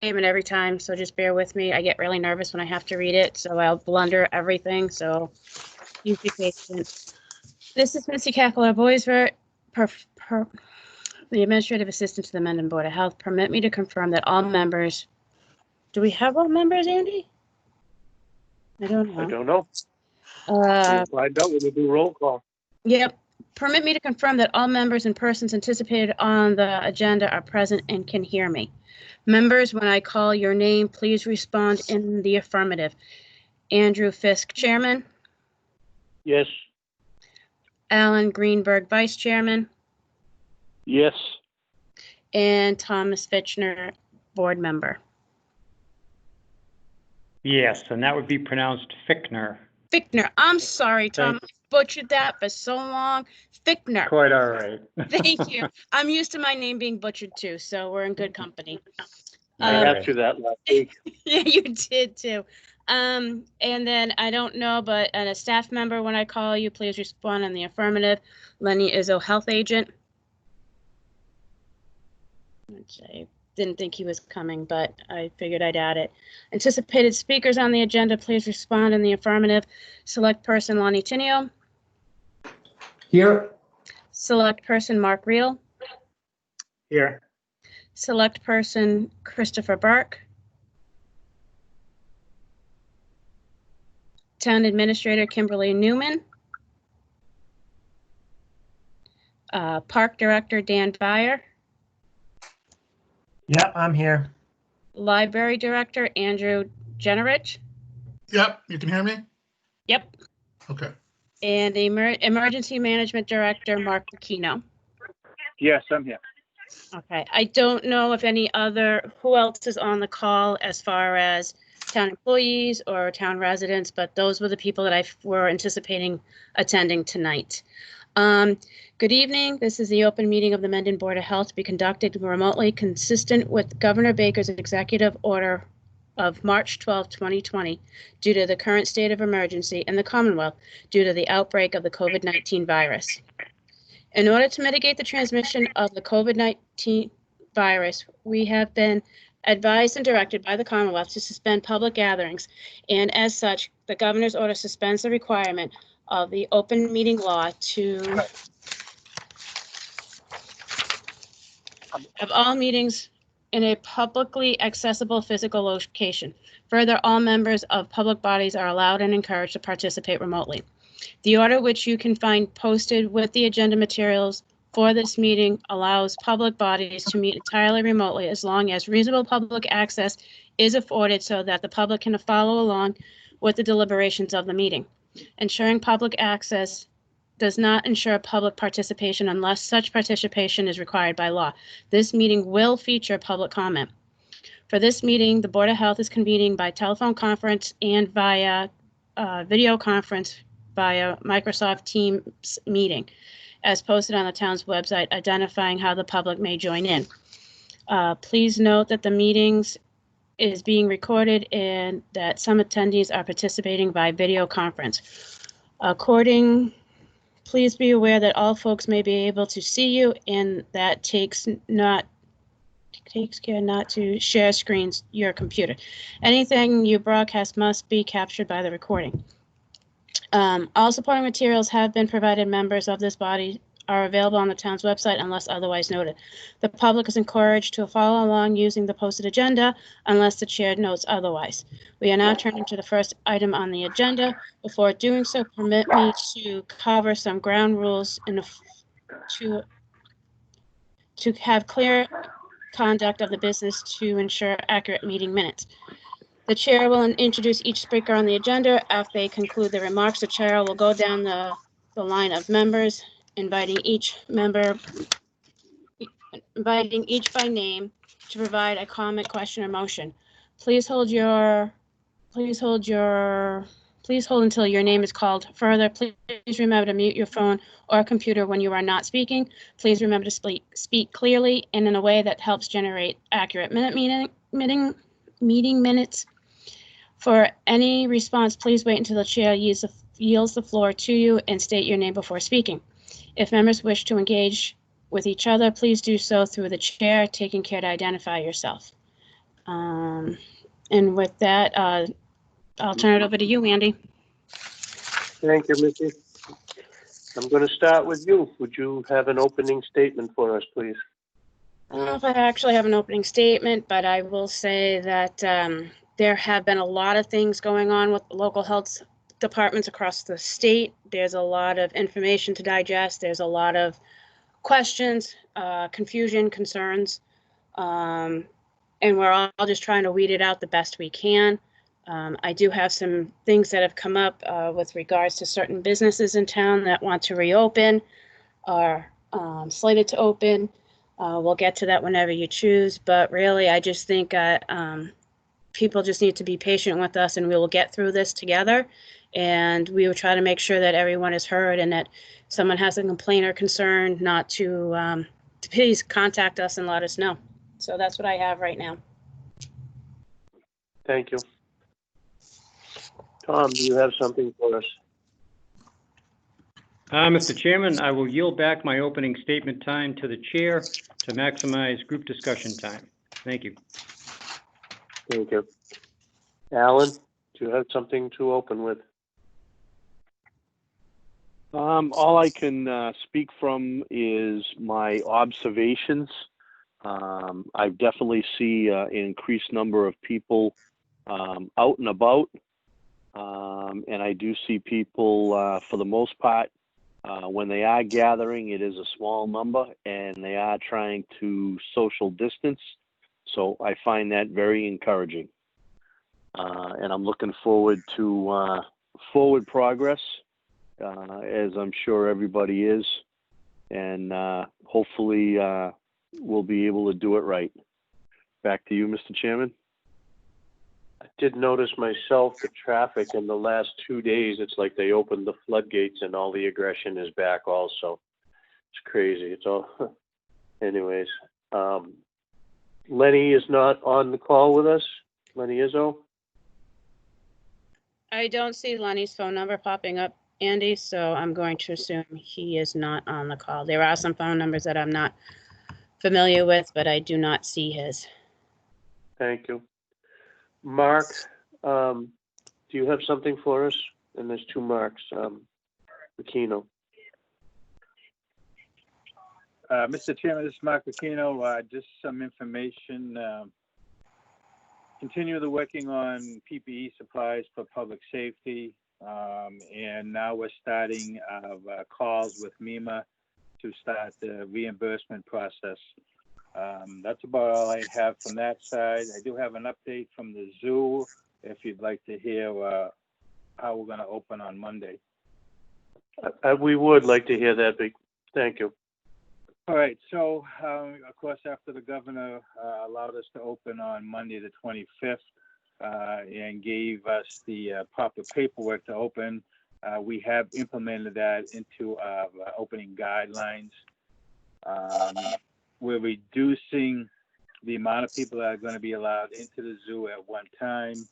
statement every time, so just bear with me. I get really nervous when I have to read it, so I'll blunder everything, so use be patient. This is Missy Cackle, our boys the administrative assistant to the Mendon Board of Health. Permit me to confirm that all members, do we have all members, Andy? I don't know. I don't know. We'll find out when we do roll call. Yep. Permit me to confirm that all members and persons anticipated on the agenda are present and can hear me. Members, when I call your name, please respond in the affirmative. Andrew Fisk, Chairman. Yes. Alan Greenberg, Vice Chairman. Yes. And Thomas Fitchner, Board Member. Yes, and that would be pronounced Fickner. Fickner. I'm sorry, Tom. I butchered that for so long. Fickner. Quite all right. Thank you. I'm used to my name being butchered too, so we're in good company. I asked you that last week. Yeah, you did too. And then I don't know, but a staff member, when I call you, please respond in the affirmative. Lenny Izzo, health agent. I didn't think he was coming, but I figured I'd add it. Anticipated speakers on the agenda, please respond in the affirmative. Select person Lonnie Tinio. Here. Select person Mark Reel. Here. Select person Christopher Burke. Town Administrator Kimberly Newman. Park Director Dan Byer. Yep, I'm here. Library Director Andrew Generich. Yep, you can hear me? Yep. Okay. And the Emergency Management Director Mark Bacchino. Yes, I'm here. Okay, I don't know if who else is on the call as far as town employees or town residents, but those were the people that I were anticipating attending tonight. Good evening. This is the open meeting of the Mendon Board of Health to be conducted remotely, consistent with Governor Baker's executive order of March 12, 2020, due to the current state of emergency in the Commonwealth due to the outbreak of the COVID-19 virus. In order to mitigate the transmission of the COVID-19 virus, we have been advised and directed by the Commonwealth to suspend public gatherings, and as such, the governor's order suspends the requirement of the open meeting law to have all meetings in a publicly accessible physical location. Further, all members of public bodies are allowed and encouraged to participate remotely. The order, which you can find posted with the agenda materials for this meeting, allows public bodies to meet entirely remotely as long as reasonable public access is afforded so that the public can follow along with the deliberations of the meeting. Ensuring public access does not ensure public participation unless such participation is required by law. This meeting will feature public comment. For this meeting, the Board of Health is convening by telephone conference and via video conference via Microsoft Teams meeting, as posted on the town's website, identifying how the public may join in. Please note that the meetings is being recorded and that some attendees are participating by video conference. Please be aware that all folks may be able to see you, and that takes care not to share screens your computer. Anything you broadcast must be captured by the recording. All supporting materials have been provided. Members of this body are available on the town's website unless otherwise noted. The public is encouraged to follow along using the posted agenda unless the chair notes otherwise. We are now turning to the first item on the agenda. Before doing so, permit me to cover some ground rules to have clear conduct of the business to ensure accurate meeting minutes. The chair will introduce each speaker on the agenda. After they conclude their remarks, the chair will go down the line of members, inviting each by name to provide a comment, question, or motion. Please hold until your name is called. Further, please remember to mute your phone or computer when you are not speaking. Please remember to speak clearly and in a way that helps generate accurate meeting minutes. For any response, please wait until the chair yields the floor to you and state your name before speaking. If members wish to engage with each other, please do so through the chair, taking care to identify yourself. And with that, I'll turn it over to you, Andy. Thank you, Missy. I'm going to start with you. Would you have an opening statement for us, please? I don't know if I actually have an opening statement, but I will say that there have been a lot of things going on with local health departments across the state. There's a lot of information to digest. There's a lot of questions, confusion, concerns, and we're all just trying to weed it out the best we can. I do have some things that have come up with regards to certain businesses in town that want to reopen or slated to open. We'll get to that whenever you choose, but really, I just think people just need to be patient with us, and we will get through this together. And we will try to make sure that everyone is heard, and that someone has a complaint or concern, not to please contact us and let us know. So that's what I have right now. Thank you. Tom, do you have something for us? Mr. Chairman, I will yield back my opening statement time to the chair to maximize group discussion time. Thank you. Thank you. Alan, do you have something to open with? All I can speak from is my observations. I definitely see an increased number of people out and about, and I do see people, for the most part, when they are gathering, it is a small number, and they are trying to social distance. So I find that very encouraging, and I'm looking forward to forward progress. As I'm sure everybody is, and hopefully we'll be able to do it right. Back to you, Mr. Chairman. I did notice myself the traffic in the last 2 days. It's like they opened the floodgates and all the aggression is back also. It's crazy. It's all, anyways. Lenny is not on the call with us. Lenny Izzo. I don't see Lenny's phone number popping up, Andy, so I'm going to assume he is not on the call. There are some phone numbers that I'm not familiar with, but I do not see his. Thank you. Mark, do you have something for us? And there's two Marks, Aquino. Mr. Chairman, this is Mark Aquino. Just some information. Continue the working on PPE supplies for public safety. And now we're starting calls with MEMA to start the reimbursement process. That's about all I have from that side. I do have an update from the zoo if you'd like to hear how we're going to open on Monday. We would like to hear that. Thank you. All right. So, of course, after the governor allowed us to open on Monday the 25th and gave us the proper paperwork to open, we have implemented that into our opening guidelines. We're reducing the amount of people that are going to be allowed into the zoo at one time.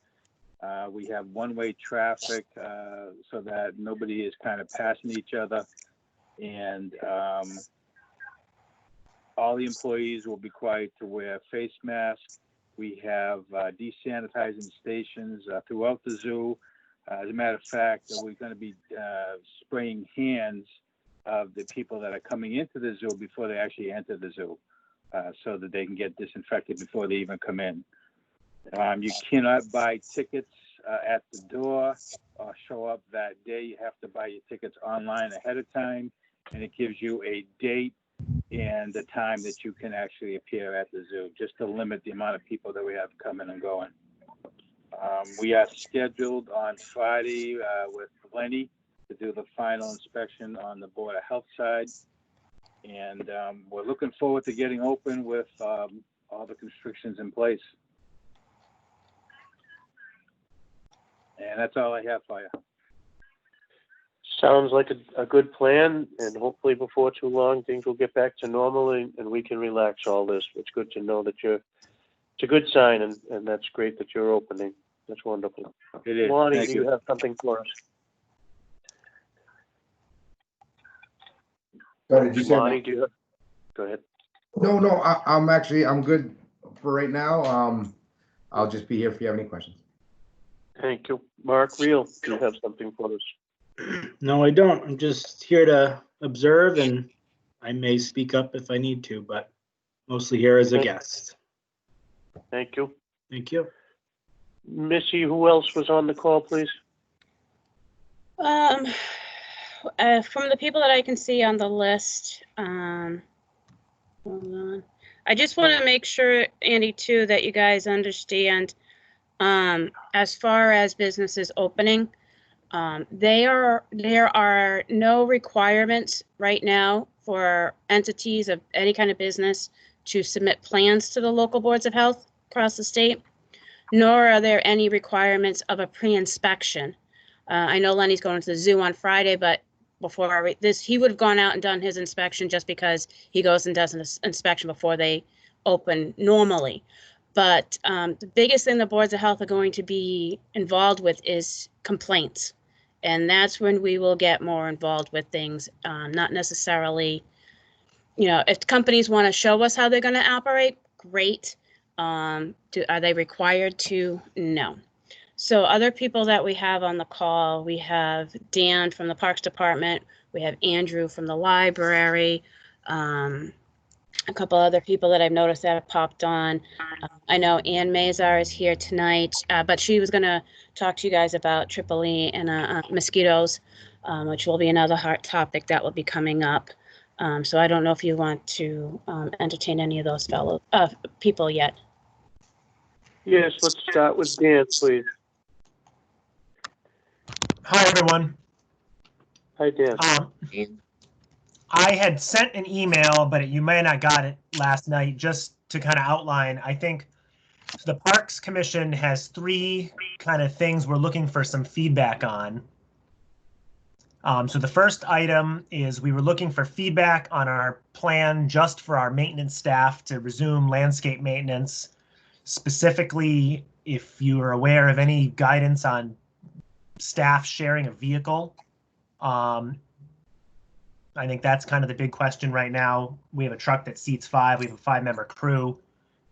We have one-way traffic so that nobody is kind of passing each other. And all the employees will be required to wear face masks. We have desanitizing stations throughout the zoo. As a matter of fact, we're going to be spraying hands of the people that are coming into the zoo before they actually enter the zoo, so that they can get disinfected before they even come in. You cannot buy tickets at the door or show up that day. You have to buy your tickets online ahead of time, and it gives you a date and the time that you can actually appear at the zoo, just to limit the amount of people that we have coming and going. We are scheduled on Friday with Lenny to do the final inspection on the Board of Health side. And we're looking forward to getting open with all the constrictions in place. And that's all I have for you. Sounds like a good plan, and hopefully before too long, things will get back to normal and we can relax all this. It's good to know that it's a good sign, and that's great that you're opening. That's wonderful. It is. Lonnie, Thank do you have something for us? Sorry, did you say? Lonnie, do you have? Go ahead. No, I'm good for right now. I'll just be here if you have any questions. Thank you. Mark Reel, do you have something for us? No, I don't. I'm just here to observe, and I may speak up if I need to, but mostly here as a Okay. guest. Thank you. Thank you. Missy, who else was on the call, please? From the people that I can see on the list, hold on. I just want to make sure, Andy, too, that you guys understand, as far as businesses opening, there are no requirements right now for entities of any kind of business to submit plans to the local boards of health across the state, nor are there any requirements of a pre-inspection. I know Lenny's going to the zoo on Friday, but before this, he would have gone out and done his inspection just because he goes and does an inspection before they open normally. But the biggest thing the boards of health are going to be involved with is complaints. And that's when we will get more involved with things, not necessarily, if companies want to show us how they're going to operate, great. Are they required to? No. So other people that we have on the call, we have Dan from the Parks Department, we have Andrew from the library, a couple other people that I've noticed that have popped on. I know Ann Mazar is here tonight, but she was going to talk to you guys about Tripoli and mosquitoes, which will be another hot topic that will be coming up. So I don't know if you want to entertain any of those people yet. Yes, let's start with Dan, please. Hi, everyone. Hi, Dan. I had sent an email, but you may not got it last night, just to kind of outline. I think the Parks Commission has 3 kind of things we're looking for some feedback on. So the first item is we were looking for feedback on our plan just for our maintenance staff to resume landscape maintenance. Specifically, if you are aware of any guidance on staff sharing a vehicle. I think that's kind of the big question right now. We have a truck that seats 5. We have a 5-member crew.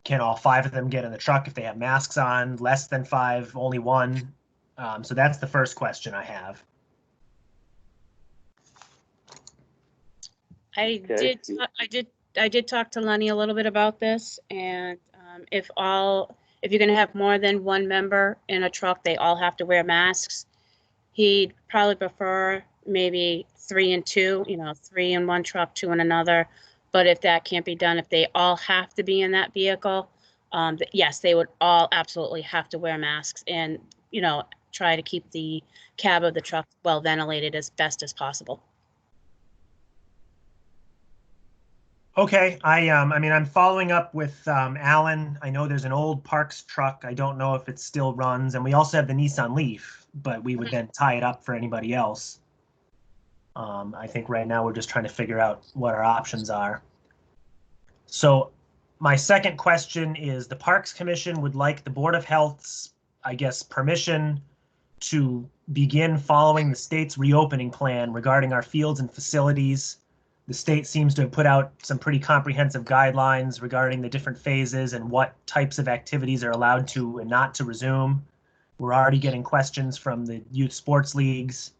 Can all 5 of them get in the truck if they have masks on? Less than 5, only 1. So that's the first question I have. I did talk to Lenny a little bit about this, and if you're going to have more than 1 member in a truck, they all have to wear masks. He'd probably prefer maybe 3 and 2, 3 in one truck, 2 in another. But if that can't be done, if they all have to be in that vehicle, yes, they would all absolutely have to wear masks and, try to keep the cab of the truck well ventilated as best as possible. Okay, I'm following up with Alan. I know there's an old Parks truck. I don't know if it still runs, and we also have the Nissan Leaf, but we would then tie it up for anybody else. I think right now we're just trying to figure out what our options are. So my second question is the Parks Commission would like the Board of Health's, permission to begin following the state's reopening plan regarding our fields and facilities. The state seems to have put out some pretty comprehensive guidelines regarding the different phases and what types of activities are allowed to and not to resume. We're already getting questions from the youth sports leagues.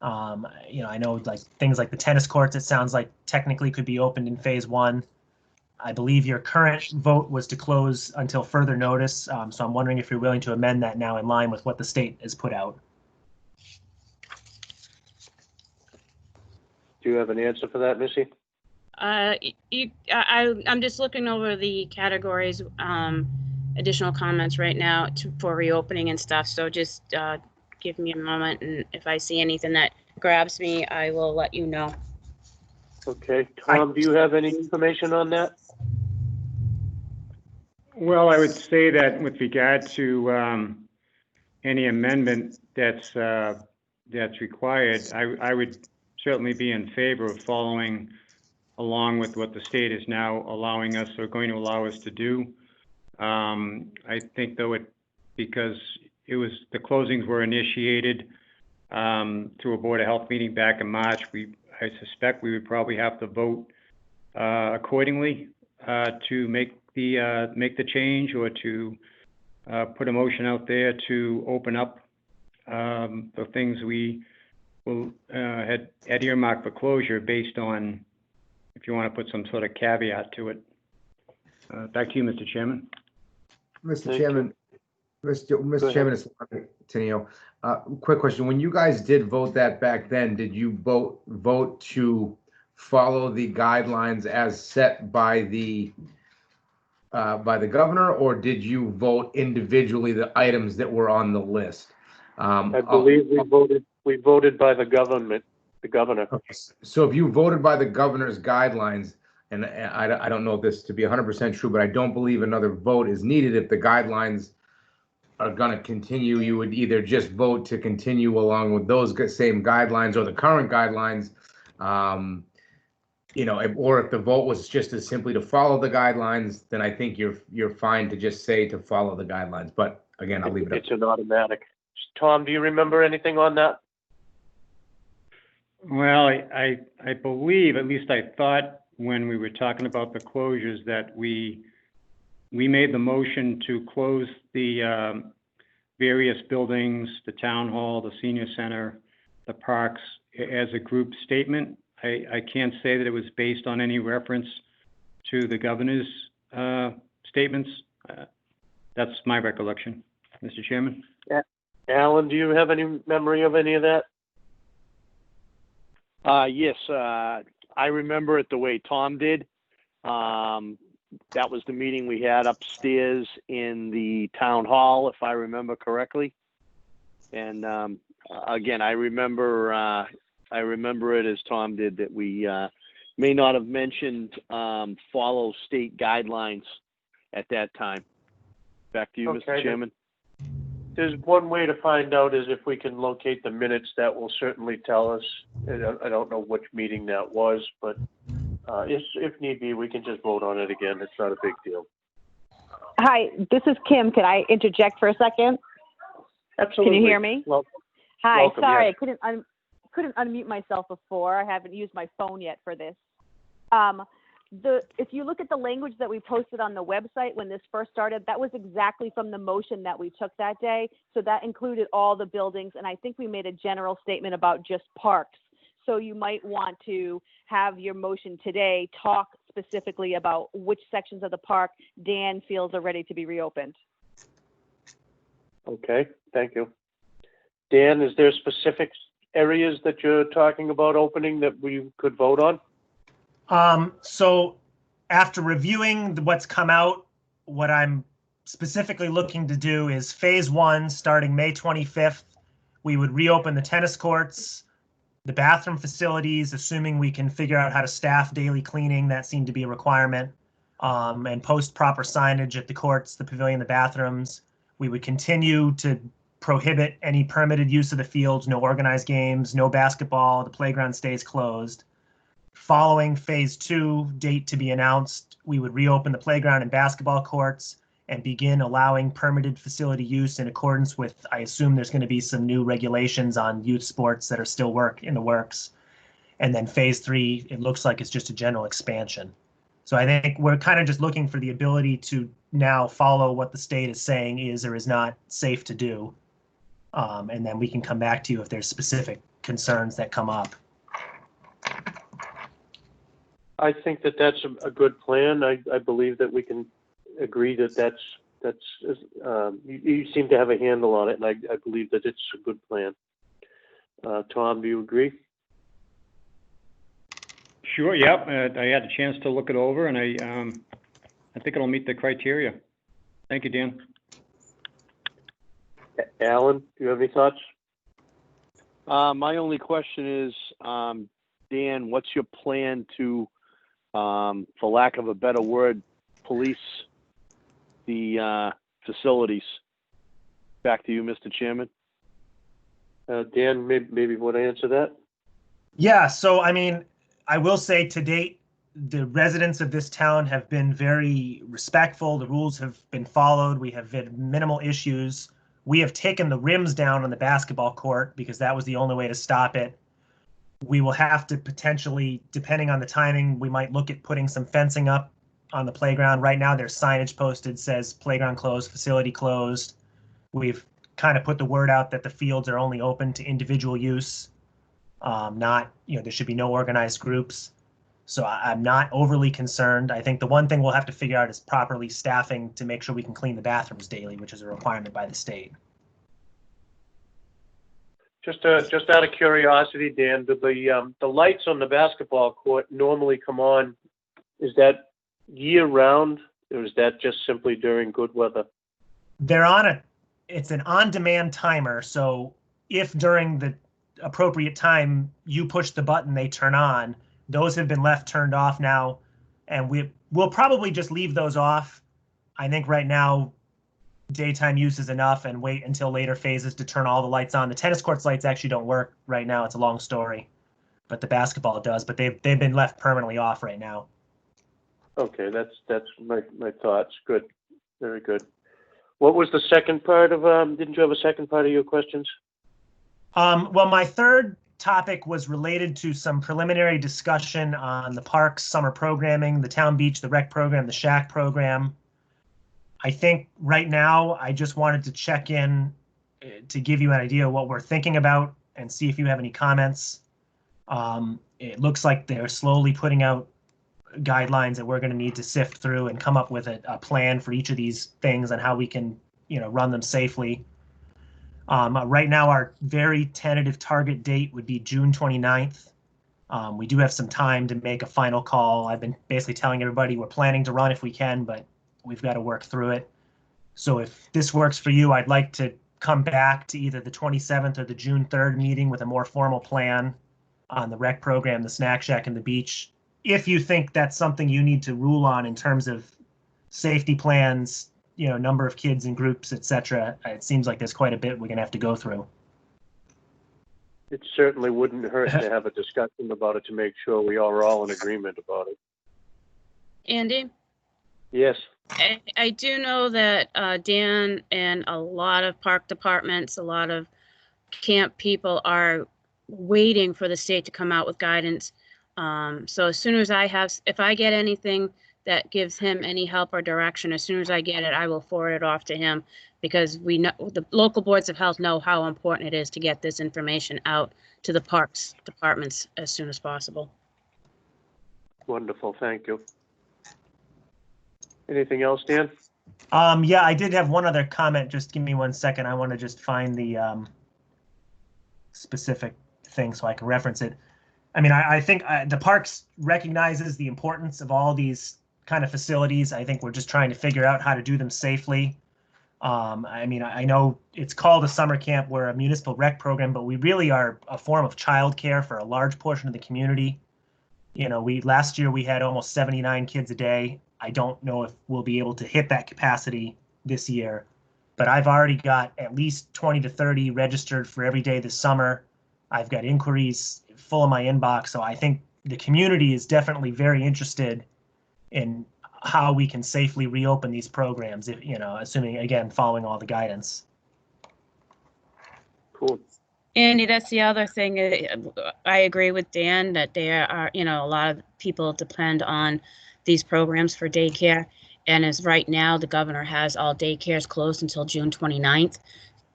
I know things like the tennis courts, it sounds like technically could be opened in phase 1. I believe your current vote was to close until further notice. So I'm wondering if you're willing to amend that now in line with what the state has put out. Do you have an answer for that, Missy? I'm just looking over the categories, additional comments right now for reopening and stuff. So just give me a moment, and if I see anything that grabs me, I will let you know. Okay. Tom, do you have any information on that? Well, I would say that with regard to any amendment that's required, I would certainly be in favor of following along with what the state is now allowing us or going to allow us to do. I think though because the closings were initiated through a Board of Health meeting back in March, I suspect we would probably have to vote accordingly to make the change or to put a motion out there to open up the things we will had earmarked for closure based on, if you want to put some sort of caveat to it. Back to you, Mr. Chairman. Mr. Thank Chairman, Go Mr. ahead. Chairman, it's Tenio. Quick question. When you guys did vote that back then, did you vote to follow the guidelines as set by the governor, or did you vote individually the items that were on the list? I believe we voted by the governor. Okay. So if you voted by the governor's guidelines, and I don't know this to be 100% true, but I don't believe another vote is needed if the guidelines are going to continue. You would either just vote to continue along with those same guidelines or the current guidelines, or if the vote was just as simply to follow the guidelines, then I think you're fine to just say to follow the guidelines. But again, I'll leave it up. It's an automatic. Tom, do you remember anything on that? Well, I believe, at least I thought when we were talking about the closures, that we made the motion to close the various buildings, the town hall, the senior center, the parks, as a group statement. I can't say that it was based on any reference to the governor's statements. That's my recollection, Mr. Chairman. Alan, do you have any memory of any of that? Yes, I remember it the way Tom did. That was the meeting we had upstairs in the town hall, if I remember correctly. And again, I remember it as Tom did, that we may not have mentioned follow state guidelines at that time. Back to you, Okay, Mr. Chairman. There's one way to find out is if we can locate the minutes. That will certainly tell us. I don't know which meeting that was, but if need be, we can just vote on it again. It's not a big deal. Hi, this is Kim. Can I interject for a second? Absolutely. Can you hear me? Well, Hi, welcome, sorry, yes. I couldn't unmute myself before. I haven't used my phone yet for this. If you look at the language that we posted on the website when this first started, that was exactly from the motion that we took that day. So that included all the buildings, and I think we made a general statement about just parks. So you might want to have your motion today talk specifically about which sections of the park Dan feels are ready to be reopened. Okay, thank you. Dan, is there specific areas that you're talking about opening that we could vote on? So after reviewing what's come out, what I'm specifically looking to do is phase 1, starting May 25th, we would reopen the tennis courts, the bathroom facilities, assuming we can figure out how to staff daily cleaning. That seemed to be a requirement, and post proper signage at the courts, the pavilion, the bathrooms. We would continue to prohibit any permitted use of the fields, no organized games, no basketball, the playground stays closed. Following phase 2, date to be announced, we would reopen the playground and basketball courts and begin allowing permitted facility use in accordance with, I assume there's going to be some new regulations on youth sports that are still in the works. And then phase 3, it looks like it's just a general expansion. So I think we're kind of just looking for the ability to now follow what the state is saying is or is not safe to do. And then we can come back to you if there's specific concerns that come up. I think that that's a good plan. I believe that we can agree that that's you seem to have a handle on it, and I believe that it's a good plan. Tom, do you agree? Sure, yep. I had a chance to look it over, and I think it'll meet the criteria. Thank you, Dan. Alan, do you have any thoughts? My only question is, Dan, what's your plan to, for lack of a better word, police the facilities? Back to you, Mr. Chairman. Dan, maybe want to answer that? Yeah, so I mean, I will say to date, the residents of this town have been very respectful. The rules have been followed. We have had minimal issues. We have taken the rims down on the basketball court because that was the only way to stop it. We will have to potentially, depending on the timing, we might look at putting some fencing up on the playground. Right now, there's signage posted, says playground closed, facility closed. We've kind of put the word out that the fields are only open to individual use. Not, there should be no organized groups. So I'm not overly concerned. I think the one thing we'll have to figure out is properly staffing to make sure we can clean the bathrooms daily, which is a requirement by the state. Just out of curiosity, Dan, do the lights on the basketball court normally come on? Is that year round, or is that just simply during good weather? They're it's an on-demand timer. So if during the appropriate time you push the button, they turn on. Those have been left turned off now, and we'll probably just leave those off. I think right now daytime use is enough, and wait until later phases to turn all the lights on. The tennis court's lights actually don't work right now. It's a long story, but the basketball does. But they've been left permanently off right now. Okay, that's my thoughts. Good, very good. What was the second part of? Didn't you have a second part of your questions? Well, my third topic was related to some preliminary discussion on the parks summer programming, the town beach, the rec program, the shack program. I think right now I just wanted to check in to give you an idea of what we're thinking about and see if you have any comments. It looks like they're slowly putting out guidelines that we're going to need to sift through and come up with a plan for each of these things and how we can, run them safely. Right now, our very tentative target date would be June 29th. We do have some time to make a final call. I've been basically telling everybody we're planning to run if we can, but we've got to work through it. So if this works for you, I'd like to come back to either the 27th or the June 3rd meeting with a more formal plan on the rec program, the snack shack, and the beach. If you think that's something you need to rule on in terms of safety plans, number of kids and groups, etc., it seems like there's quite a bit we're going to have to go through. It certainly wouldn't hurt to have a discussion about it to make sure we are all in agreement about it. Andy? Yes. I do know that Dan and a lot of park departments, a lot of camp people are waiting for the state to come out with guidance. So as soon as if I get anything that gives him any help or direction, as soon as I get it, I will forward it off to him, because we know the local boards of health know how important it is to get this information out to the parks departments as soon as possible. Wonderful, thank you. Anything else, Dan? Yeah, I did have one other comment. Just give me 1 second. I want to just find the specific thing so I can reference it. I mean, I think the parks recognizes the importance of all these kind of facilities. I think we're just trying to figure out how to do them safely. I mean, I know it's called a summer camp. We're a municipal rec program, but we really are a form of childcare for a large portion of the community. Last year we had almost 79 kids a day. I don't know if we'll be able to hit that capacity this year, but I've already got at least 20 to 30 registered for every day this summer. I've got inquiries full of my inbox. So I think the community is definitely very interested in how we can safely reopen these programs, if, assuming, again, following all the guidance. Cool. Andy, that's the other thing. I agree with Dan that there are, a lot of people depend on these programs for daycare. And as right now, the governor has all daycares closed until June 29th.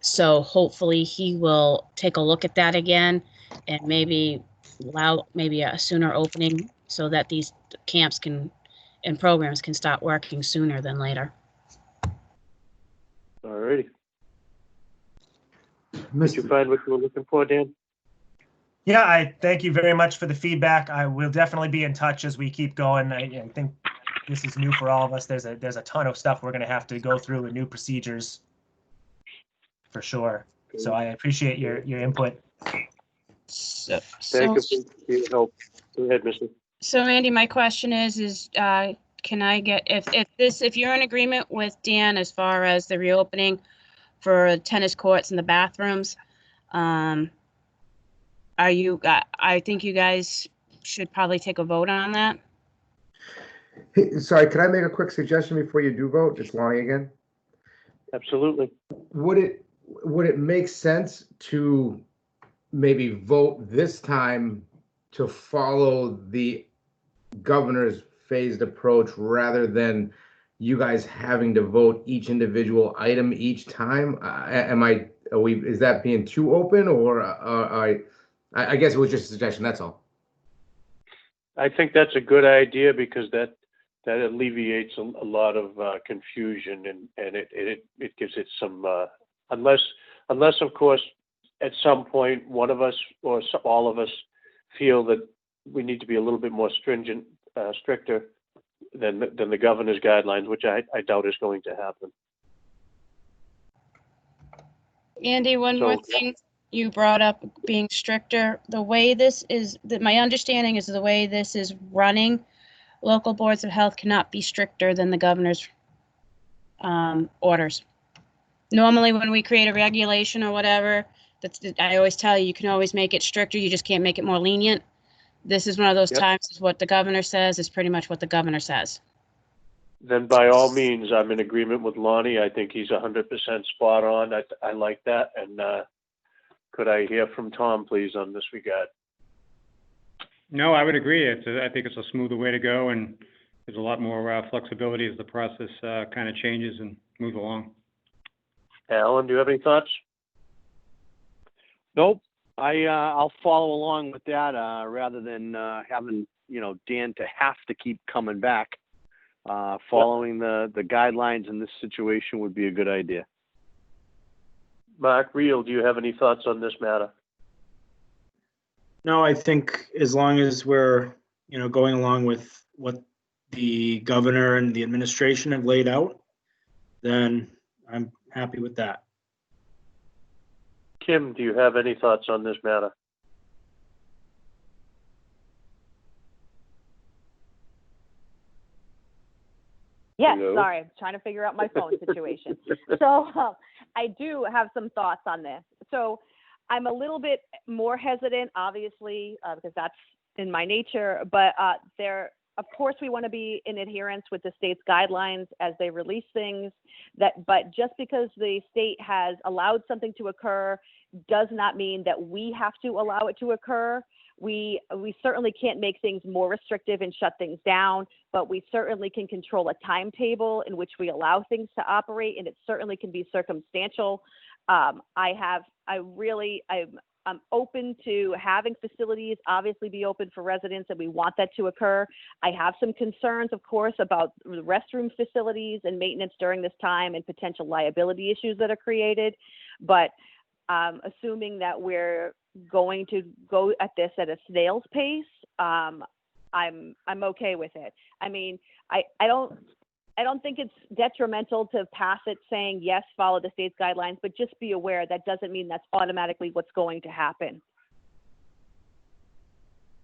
So hopefully he will take a look at that again and maybe allow a sooner opening so that these camps and programs can start working sooner than later. All righty. Did you find what you were looking for, Dan? Yeah, I thank you very much for the feedback. I will definitely be in touch as we keep going. I think this is new for all of us. There's a ton of stuff we're going to have to go through and new procedures for sure. So I appreciate your input. So, Thank you for your help. Go ahead, Mr. So Andy, my question is can I get, if you're in agreement with Dan as far as the reopening for tennis courts and the bathrooms, I think you guys should probably take a vote on that. Hey, sorry, could I make a quick suggestion before you do vote? It's Lonnie again. Absolutely. Would it make sense to maybe vote this time to follow the governor's phased approach rather than you guys having to vote each individual item each time? Is that being too open, or I guess it was just a suggestion, that's all. I think that's a good idea because that alleviates a lot of confusion and it gives it some, unless of course, at some point, one of us or all of us feel that we need to be a little bit more stringent, stricter than the governor's guidelines, which I doubt is going to happen. Andy, one more thing. You brought up being stricter. The way this is, my understanding is the way this is running, local boards of health cannot be stricter than the governor's orders. Normally, when we create a regulation or whatever, I always tell you, you can always make it stricter. You just can't make it more lenient. This is one of those times. What the governor says is pretty much what the governor says. Then by all means, I'm in agreement with Lonnie. I think he's 100% spot on. I like that. And could I hear from Tom, please, on this regard? No, I would agree. I think it's a smoother way to go, and there's a lot more flexibility as the process kind of changes and moves along. Alan, do you have any thoughts? Nope. I'll follow along with that rather than having Dan to have to keep coming back. Following the guidelines in this situation would be a good idea. Mark Reel, do you have any thoughts on this matter? No, I think as long as we're, going along with what the governor and the administration have laid out, then I'm happy with that. Kim, do you have any thoughts on this matter? Yes, Hello? sorry, I'm trying to figure out my phone situation. So I do have some thoughts on this. So I'm a little bit more hesitant, obviously, because that's in my nature, but of course, we want to be in adherence with the state's guidelines as they release things. But just because the state has allowed something to occur does not mean that we have to allow it to occur. We certainly can't make things more restrictive and shut things down, but we certainly can control a timetable in which we allow things to operate, and it certainly can be circumstantial. I'm open to having facilities obviously be open for residents, and we want that to occur. I have some concerns, of course, about the restroom facilities and maintenance during this time and potential liability issues that are created. But assuming that we're going to go at this at a snail's pace, I'm okay with it. I mean, I don't think it's detrimental to pass it saying, yes, follow the state's guidelines, but just be aware that doesn't mean that's automatically what's going to happen.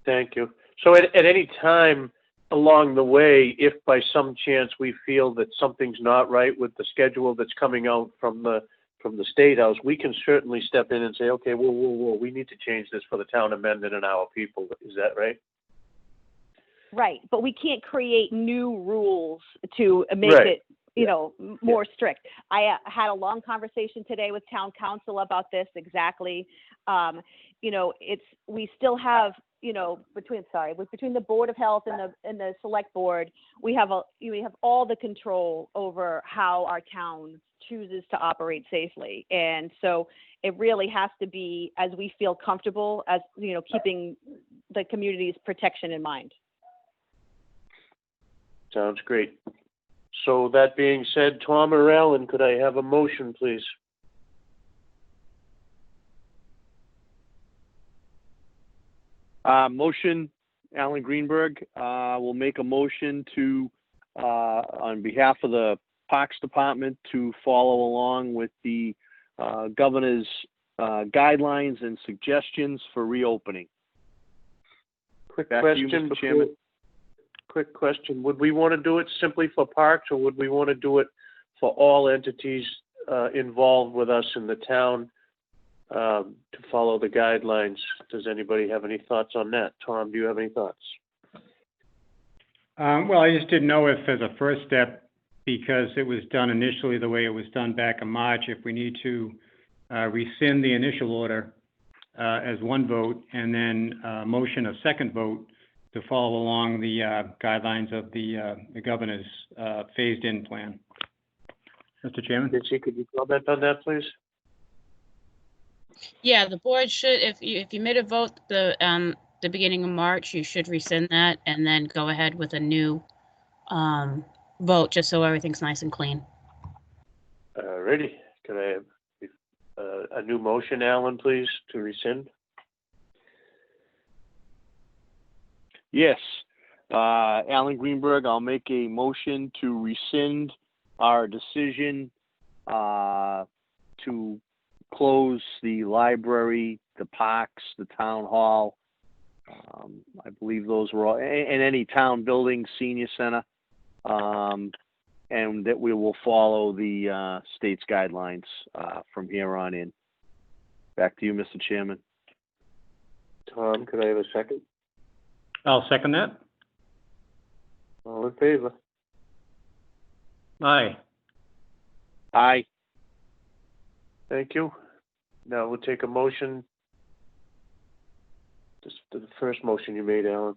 Thank you. So at any time along the way, if by some chance we feel that something's not right with the schedule that's coming out from the State House, we can certainly step in and say, okay, whoa, we need to change this for the town of Mendon and our people. Is that right? Right, but we can't create new rules to make it, more strict. I had a long conversation today with town council about this exactly. We still have, between the Board of Health and the Select Board, we have all the control over how our town chooses to operate safely, and so it really has to be as we feel comfortable, as keeping the community's protection in mind. Sounds great. So that being said, Tom or Alan, could I have a motion, please? Motion, Alan Greenberg will make a motion to, on behalf of the Parks Department, to follow along with the governor's guidelines and suggestions for reopening. Quick Back question, to you, Mr. Chairman. Quick question. Would we want to do it simply for parks, or would we want to do it for all entities involved with us in the town to follow the guidelines? Does anybody have any thoughts on that? Tom, do you have any thoughts? Well, I just didn't know if as a first step, because it was done initially the way it was done back in March, if we need to rescind the initial order as one vote and then motion a second vote to follow along the guidelines of the governor's phased-in plan. Mr. Chairman? Missy, could you comment on that, please? Yeah, the board should, if you made a vote the beginning of March, you should rescind that and then go ahead with a new vote, just so everything's nice and clean. Alrighty, could I have a new motion, Alan, please, to rescind? Yes, Alan Greenberg, I'll make a motion to rescind our decision to close the library, the parks, the town hall. I believe those were all, and any town building, senior center, and that we will follow the state's guidelines from here on in. Back to you, Mr. Chairman. Tom, could I have a second? I'll second that. All in favor? Aye. Aye. Thank you. Now we'll take a motion. Just the first motion you made, Alan.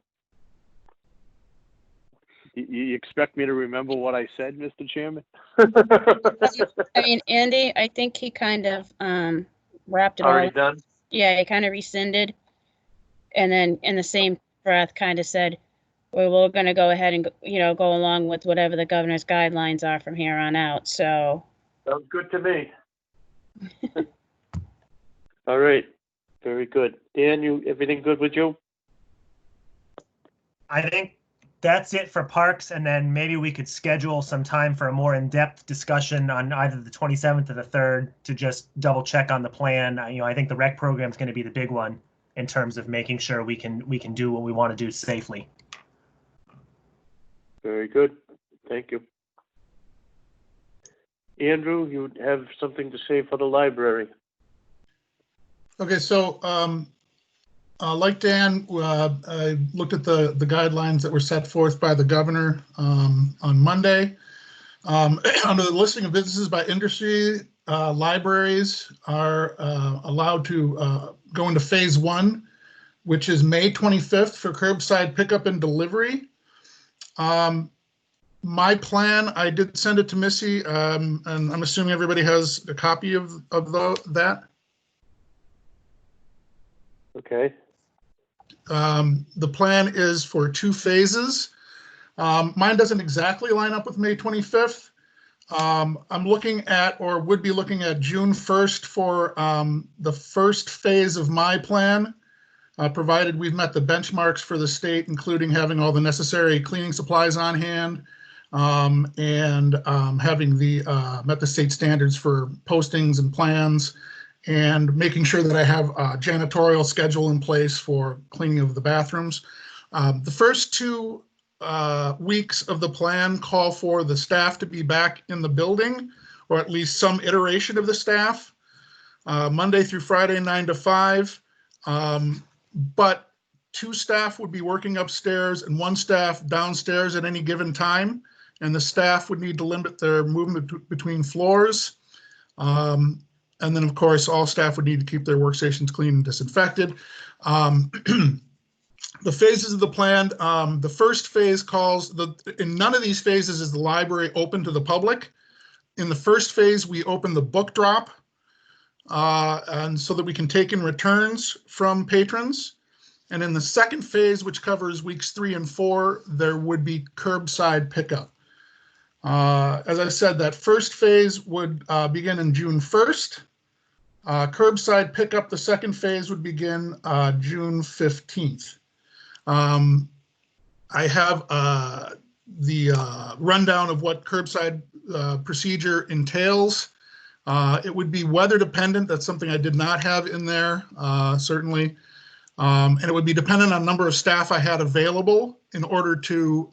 You expect me to remember what I said, Mr. Chairman? I mean, Andy, I think he kind of wrapped it all Already up. done? Yeah, he kind of rescinded, and then in the same breath kind of said, well, we're going to go ahead and, go along with whatever the governor's guidelines are from here on out. So. Sounds good to me. All right, very good. Dan, everything good with you? I think that's it for parks, and then maybe we could schedule some time for a more in-depth discussion on either the 27th or the 3rd to just double check on the plan. I think the rec program is going to be the big one in terms of making sure we can do what we want to do safely. Very good. Thank you. Andrew, you have something to say for the library. Okay, so like Dan, I looked at the guidelines that were set forth by the governor on Monday. Under the listing of businesses by industry, libraries are allowed to go into phase 1, which is May 25th for curbside pickup and delivery. My plan, I did send it to Missy, and I'm assuming everybody has a copy of that. Okay. The plan is for 2 phases. Mine doesn't exactly line up with May 25th. I'm looking at, or would be looking at, June 1st for the first phase of my plan, provided we've met the benchmarks for the state, including having all the necessary cleaning supplies on hand, and having met the state standards for postings and plans, and making sure that I have a janitorial schedule in place for cleaning of the bathrooms. The first 2 weeks of the plan call for the staff to be back in the building, or at least some iteration of the staff, Monday through Friday, 9 to 5. But 2 staff would be working upstairs and 1 staff downstairs at any given time, and the staff would need to limit their movement between floors. And then, of course, all staff would need to keep their workstations clean and disinfected. The phases of the plan, the first phase in none of these phases is the library open to the public. In the first phase, we open the book drop, and so that we can take in returns from patrons. And in the second phase, which covers weeks 3 and 4, there would be curbside pickup. As I said, that first phase would begin in June 1st. Curbside pickup, the second phase, would begin June 15th. I have the rundown of what curbside procedure entails. It would be weather dependent. That's something I did not have in there, certainly. And it would be dependent on number of staff I had available in order to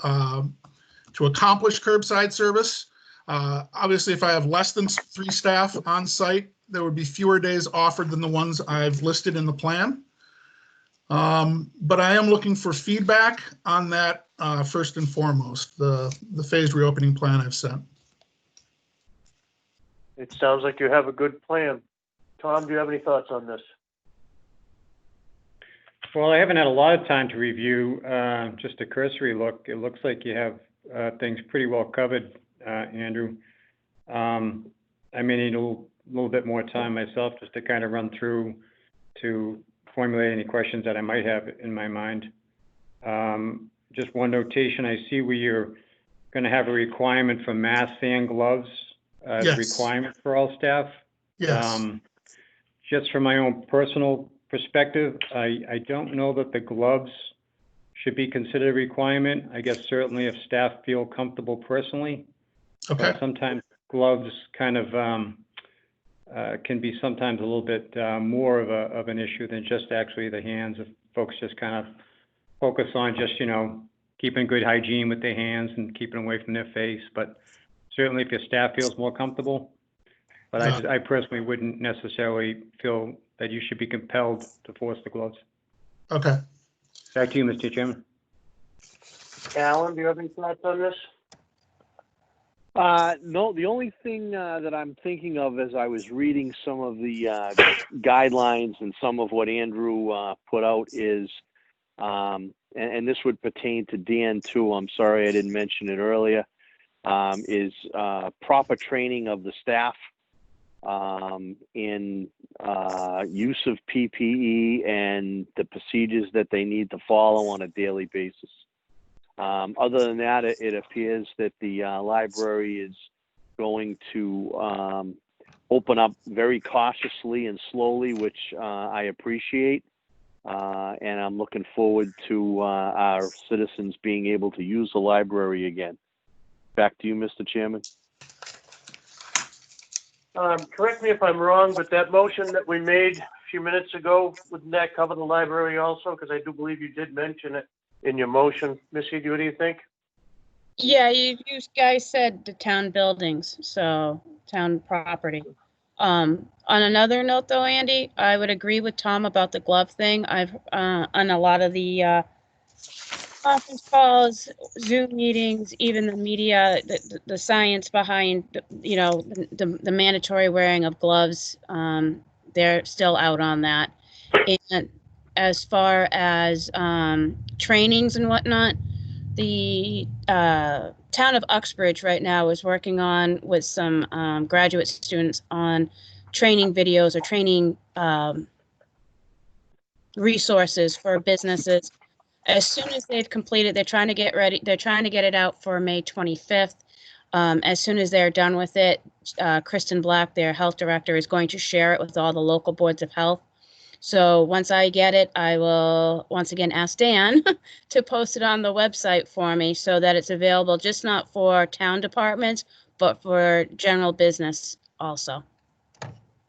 accomplish curbside service. Obviously, if I have less than 3 staff on site, there would be fewer days offered than the ones I've listed in the plan. But I am looking for feedback on that first and foremost, the phased reopening plan I've sent. It sounds like you have a good plan. Tom, do you have any thoughts on this? Well, I haven't had a lot of time to review, just a cursory look. It looks like you have things pretty well covered, Andrew. I may need a little bit more time myself just to kind of run through to formulate any questions that I might have in my mind. Just one notation, I see where you're going to have a requirement for masks and gloves as a Yes. requirement for all staff. Yes. Just from my own personal perspective, I don't know that the gloves should be considered a requirement. I guess certainly if staff feel comfortable personally. Okay. But sometimes gloves kind of can be sometimes a little bit more of an issue than just actually the hands. If folks just kind of focus on just, keeping good hygiene with their hands and keeping away from their face. But certainly if your staff feels more comfortable. But I personally wouldn't necessarily feel that you should be compelled to force the gloves. Okay. Back to you, Mr. Chairman. Alan, do you have any thoughts on this? No, the only thing that I'm thinking of as I was reading some of the guidelines and some of what Andrew put out is, and this would pertain to Dan too, I'm sorry I didn't mention it earlier, is proper training of the staff in use of PPE and the procedures that they need to follow on a daily basis. Other than that, it appears that the library is going to open up very cautiously and slowly, which I appreciate. And I'm looking forward to our citizens being able to use the library again. Back to you, Mr. Chairman. Correct me if I'm wrong, but that motion that we made a few minutes ago, wouldn't that cover the library also? Because I do believe you did mention it in your motion. Missy, what do you think? Yeah, you guys said the town buildings, so town property. On another note though, Andy, I would agree with Tom about the glove thing. I've on a lot of the conference calls, Zoom meetings, even the media, the science behind, the mandatory wearing of gloves, they're still out on that. And as far as trainings and whatnot, the town of Uxbridge right now is working on with some graduate students on training videos or training resources for businesses. As soon as they've completed, they're trying to get ready. They're trying to get it out for May 25th. As soon as they're done with it, Kristen Black, their health director, is going to share it with all the local boards of health. So once I get it, I will once again ask Dan to post it on the website for me so that it's available just not for town departments, but for general business also.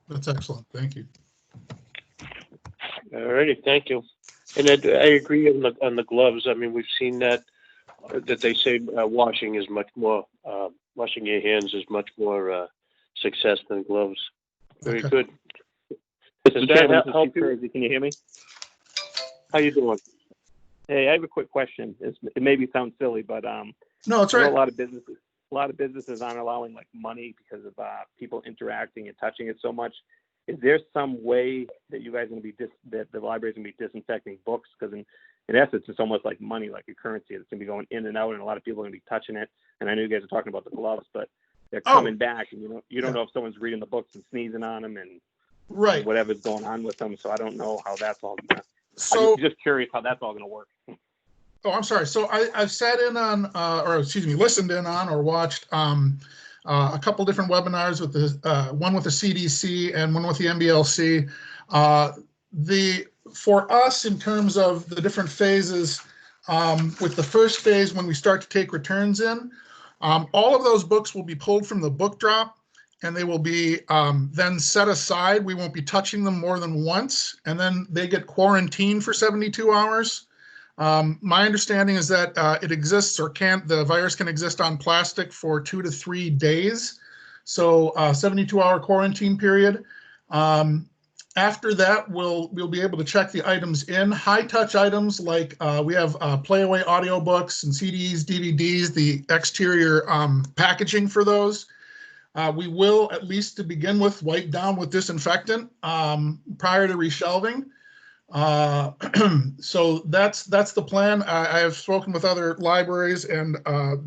That's excellent. Thank you. All righty, thank you. And I agree on the gloves. I mean, we've seen that they say washing is much more, washing your hands is much more success than gloves. Very Okay. good. Mr. Chairman, this is help Chief you? Kersey. Can you hear me? How you doing? Hey, I have a quick question. It maybe sounds silly, but No, it's I know right. a lot of businesses aren't allowing like money because of people interacting and touching it so much. Is there some way that you guys are going to be that the library is going to be disinfecting books? Because in essence, it's almost like money, like a currency that's going to be going in and out, and a lot of people are going to be touching it. And I know you guys are talking about the gloves, but they're coming back, and you don't know if someone's reading the books and sneezing on them and Right. whatever's going on with them. So I don't know how that's all going to. So, I'm just curious how that's all going to work. oh, I'm sorry. So I've sat in on, listened in on or watched a couple different webinars with the one with the CDC and one with the MBLC. For us, in terms of the different phases, with the first phase, when we start to take returns in, all of those books will be pulled from the book drop, and they will be then set aside. We won't be touching them more than once, and then they get quarantined for 72 hours. My understanding is that it exists or the virus can exist on plastic for 2 to 3 days. So 72-hour quarantine period. After that, we'll be able to check the items in. High-touch items like we have playaway audiobooks and CDs, DVDs, the exterior packaging for those. We will, at least to begin with, wipe down with disinfectant prior to reshelving. So that's the plan. I have spoken with other libraries, and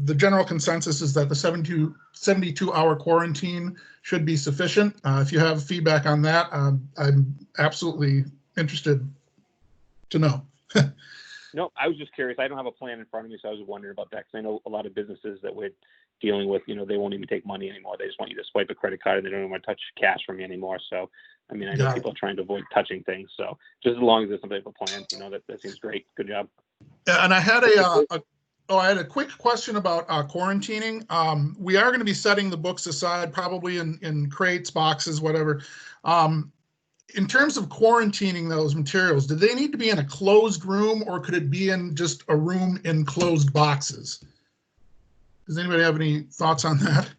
the general consensus is that the 72-hour quarantine should be sufficient. If you have feedback on that, I'm absolutely interested to know. No, I was just curious. I don't have a plan in front of me, so I was wondering about that, because I know a lot of businesses that we're dealing with, they won't even take money anymore. They just want you to swipe a credit card, and they don't even want to touch cash from you anymore. So, I mean, I know people are trying to avoid touching things. So just as long as there's some type of plan, that seems great. Good job. Yeah, and I had I had a quick question about quarantining. We are going to be setting the books aside, probably in crates, boxes, whatever. In terms of quarantining those materials, do they need to be in a closed room, or could it be in just a room in closed boxes? Does anybody have any thoughts on that?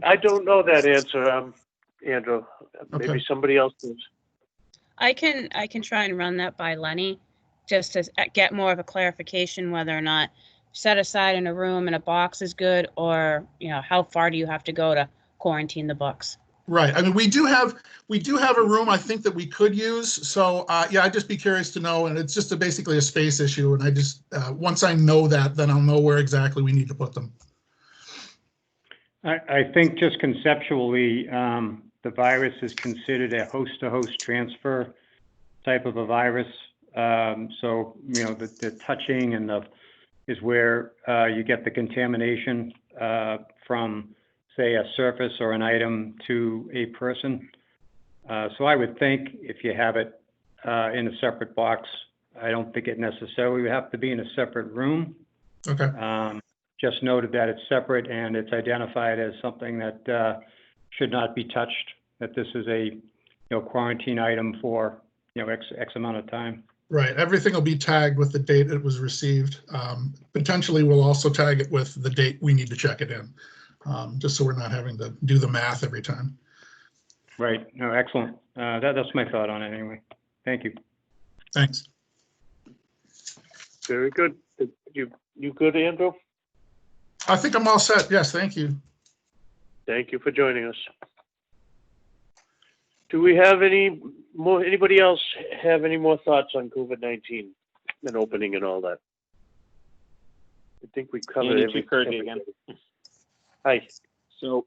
I don't know that answer, Andrew. Maybe Okay. somebody else does. I can try and run that by Lenny, just to get more of a clarification whether or not set aside in a room in a box is good, or how far do you have to go to quarantine the books? Right. I mean, we do have a room, I think, that we could use. So yeah, I'd just be curious to know, and it's just basically a space issue. And I just once I know that, then I'll know where exactly we need to put them. I think just conceptually, the virus is considered a host-to-host transfer type of a virus. So, the touching and is where you get the contamination from, say, a surface or an item to a person. So I would think if you have it in a separate box, I don't think it necessarily would have to be in a separate room. Okay. Just noted that it's separate and it's identified as something that should not be touched, that this is a quarantine item for X amount of time. Right. Everything will be tagged with the date it was received. Potentially, we'll also tag it with the date we need to check it in, just so we're not having to do the math every time. Right. No, excellent. That's my thought on it anyway. Thank you. Thanks. Very good. You good, Andrew? I think I'm all set. Yes, thank you. Thank you for joining us. Do we have anybody else have any more thoughts on COVID-19 and opening and all that? I think we covered Andy, everything. Chief Kurdi again. Hi. So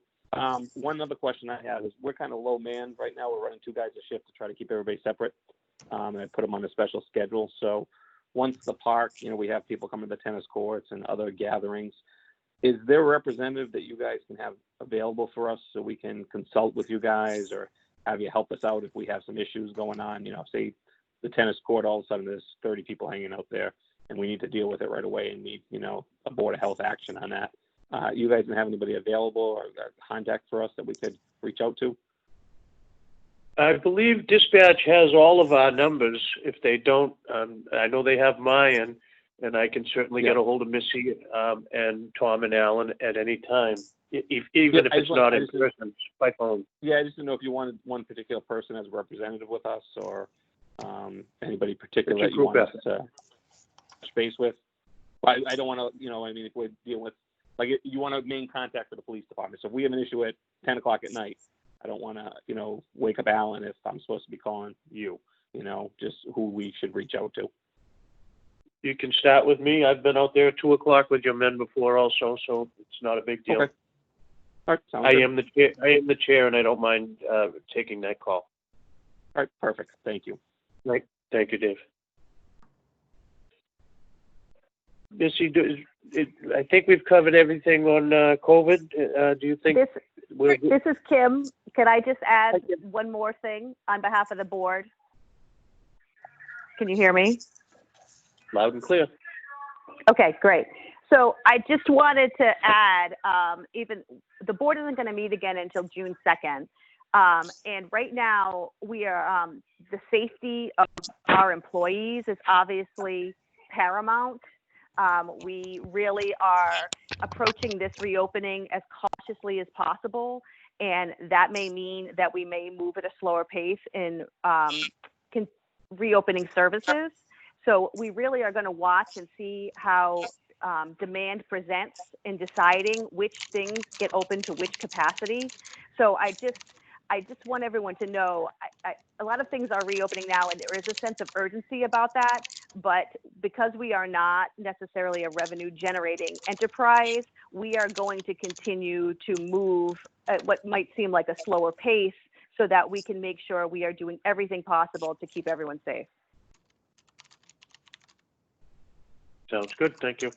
one other question I have is, we're kind of low man right now. We're running 2 guys a shift to try to keep everybody separate. And I put them on a special schedule. So once the park, we have people coming to the tennis courts and other gatherings, is there a representative that you guys can have available for us so we can consult with you guys, or have you help us out if we have some issues going on? Say the tennis court, all of a sudden there's 30 people hanging out there and we need to deal with it right away and need, a Board of Health action on that. You guys don't have anybody available or contact for us that we could reach out to? I believe dispatch has all of our numbers. If they don't, I know they have mine, and I can certainly get a hold of Missy and Tom and Alan at any time, even if it's not in person, by phone. Yeah, I just didn't know if you wanted one particular person as a representative with us, or anybody particular that you want us to touch base with. I don't want to, if we're dealing with, you want a main contact for the police department. So if we have an issue at 10 o'clock at night, I don't want to, wake up Alan if I'm supposed to be calling you, just who we should reach out to. You can start with me. I've been out there at 2 o'clock with your men before also, so it's not a big deal. Okay. All right, I am the chair, and I don't mind taking that call. All right, perfect. Thank you. Right. Thank you, Dave. Missy, I think we've covered everything on COVID. Do you think? This is Kim. Could I just add one more thing on behalf of the board? Can you hear me? Loud and clear. Okay, great. So I just wanted to add, even the board isn't going to meet again until June 2nd. And right now we are, the safety of our employees is obviously paramount. We really are approaching this reopening as cautiously as possible. And that may mean that we may move at a slower pace in reopening services. So we really are going to watch and see how demand presents in deciding which things get open to which capacity. So I just want everyone to know, a lot of things are reopening now, and there is a sense of urgency about that. But because we are not necessarily a revenue generating enterprise, we are going to continue to move at what might seem like a slower pace so that we can make sure we are doing everything possible to keep everyone safe. Sounds good. Thank you.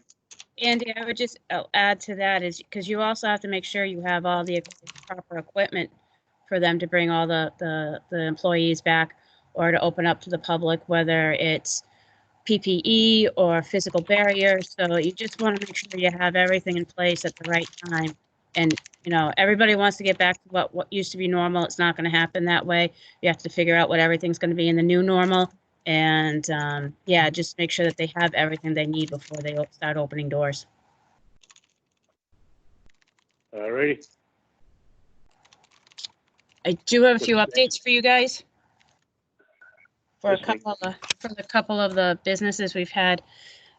Andy, I would just add to that is because you also have to make sure you have all the proper equipment for them to bring all the employees back or to open up to the public, whether it's PPE or physical barriers. So you just want to make sure you have everything in place at the right time. And, you know, everybody wants to get back to what used to be normal. It's not going to happen that way. You have to figure out what everything's going to be in the new normal. And yeah, just make sure that they have everything they need before they start opening doors. All righty. I do have a few updates for you guys. For a Listening. couple of the businesses we've had,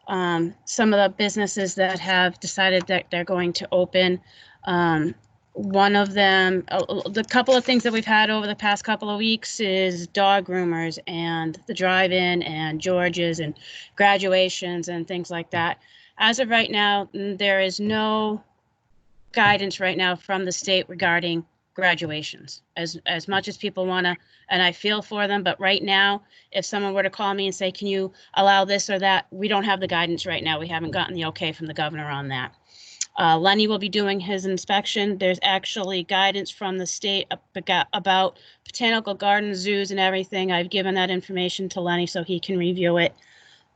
some of the businesses that have decided that they're going to open. One of them, the couple of things that we've had over the past couple of weeks is dog groomers and the drive-in and George's and graduations and things like that. As of right now, there is no guidance right now from the state regarding graduations. As much as people want to, and I feel for them, but right now, if someone were to call me and say, can you allow this or that? We don't have the guidance right now. We haven't gotten the okay from the governor on that. Lenny will be doing his inspection. There's actually guidance from the state about botanical gardens, zoos, and everything. I've given that information to Lenny so he can review it.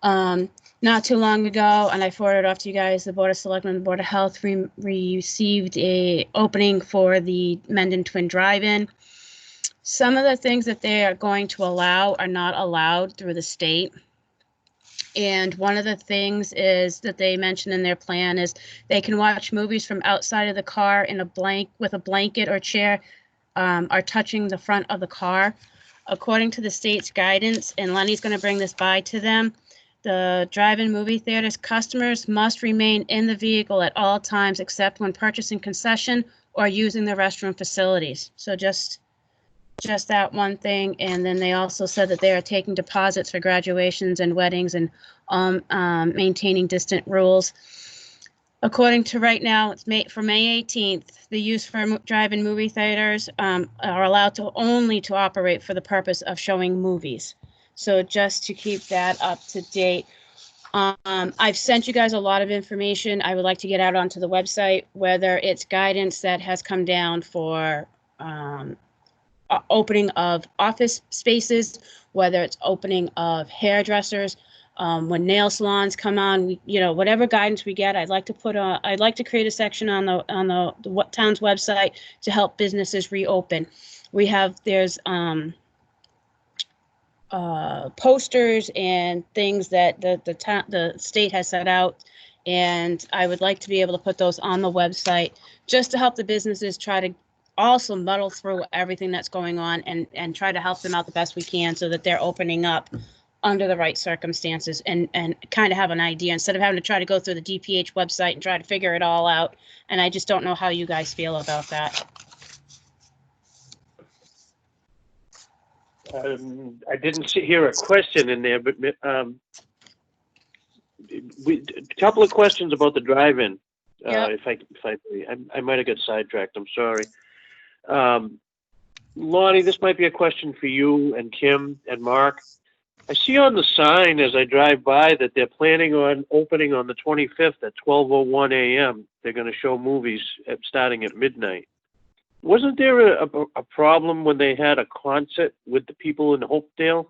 Not too long ago, and I forwarded it off to you guys, the Board of Selectmen and the Board of Health received a opening for the Mendon Twin Drive-In. Some of the things that they are going to allow are not allowed through the state. And one of the things is that they mentioned in their plan is they can watch movies from outside of the car in with a blanket or chair are touching the front of the car. According to the state's guidance, and Lenny's going to bring this by to them, the drive-in movie theaters customers must remain in the vehicle at all times except when purchasing concession or using the restroom facilities. So just that one thing. And then they also said that they are taking deposits for graduations and weddings and maintaining distant rules. According to right now, it's for May 18th, the use for drive-in movie theaters are allowed to only operate for the purpose of showing movies. So just to keep that up to date. I've sent you guys a lot of information I would like to get out onto the website, whether it's guidance that has come down for opening of office spaces, whether it's opening of hairdressers, when nail salons come on, whatever guidance we get, I'd like to create a section on the town's website to help businesses reopen. There's posters and things that the state has set out, and I would like to be able to put those on the website just to help the businesses try to also muddle through everything that's going on and try to help them out the best we can so that they're opening up under the right circumstances and kind of have an idea instead of having to try to go through the DPH website and try to figure it all out. And I just don't know how you guys feel about that. I didn't hear a question in there, but a couple of questions about the drive-in. Yep. I might have got sidetracked. I'm sorry. Lonnie, this might be a question for you and Kim and Mark. I see on the sign as I drive by that they're planning on opening on the 25th at 12:01 a.m. They're going to show movies starting at midnight. Wasn't there a problem when they had a concert with the people in Hopedale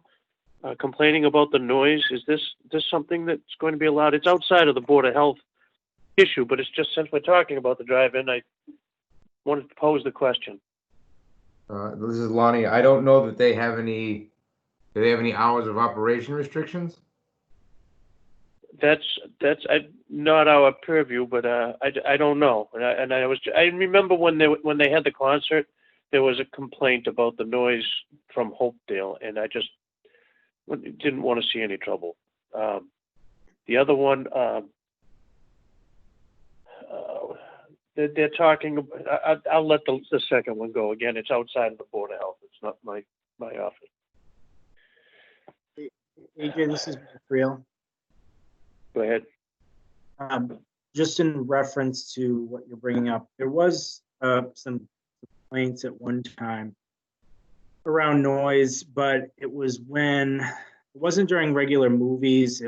complaining about the noise? Is this something that's going to be allowed? It's outside of the Board of Health issue, but it's just since we're talking about the drive-in, I wanted to pose the question. This is Lonnie. I don't know that they have any. Do they have any hours of operation restrictions? That's not our purview, but I don't know. And I remember when they had the concert, there was a complaint about the noise from Hopedale, and I just didn't want to see any trouble. The other one, they're talking, I'll let the second one go. Again, it's outside of the Board of Health. It's not my office. AJ, this is real. Go ahead. Just in reference to what you're bringing up, there was some complaints at one time around noise, but it wasn't during regular movies.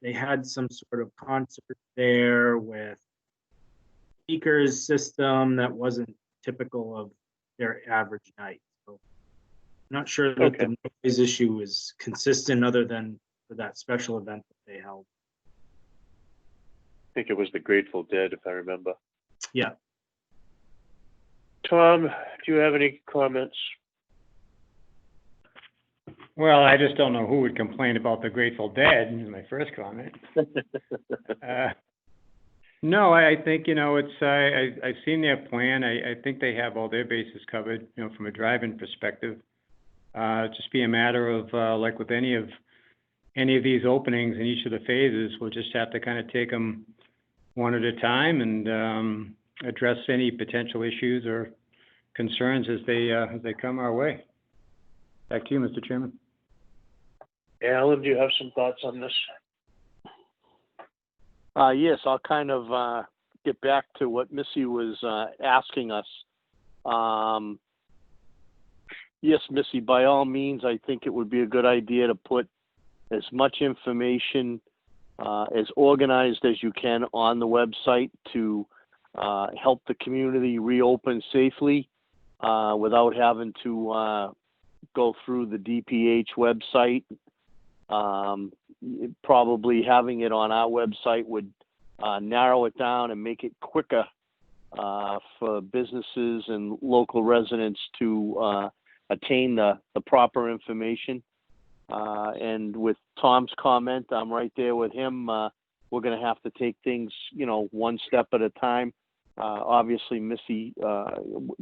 They had some sort of concert there with speakers system that wasn't typical of their average night. So I'm not sure that the noise issue is consistent other than for that special event that they held. I think it was the Grateful Dead, if I remember. Yeah. Tom, do you have any comments? Well, I just don't know who would complain about the Grateful Dead, is my first comment. No, I think, I've seen their plan. I think they have all their bases covered, from a drive-in perspective. Just be a matter of, like with any of these openings in each of the phases, we'll just have to kind of take them one at a time and address any potential issues or concerns as they come our way. Back to you, Mr. Chairman. Alan, do you have some thoughts on this? Yes, I'll kind of get back to what Missy was asking us. Yes, Missy, by all means, I think it would be a good idea to put as much information as organized as you can on the website to help the community reopen safely without having to go through the DPH website. Probably having it on our website would narrow it down and make it quicker for businesses and local residents to attain the proper information. And with Tom's comment, I'm right there with him. We're going to have to take things, one step at a time. Obviously, Missy,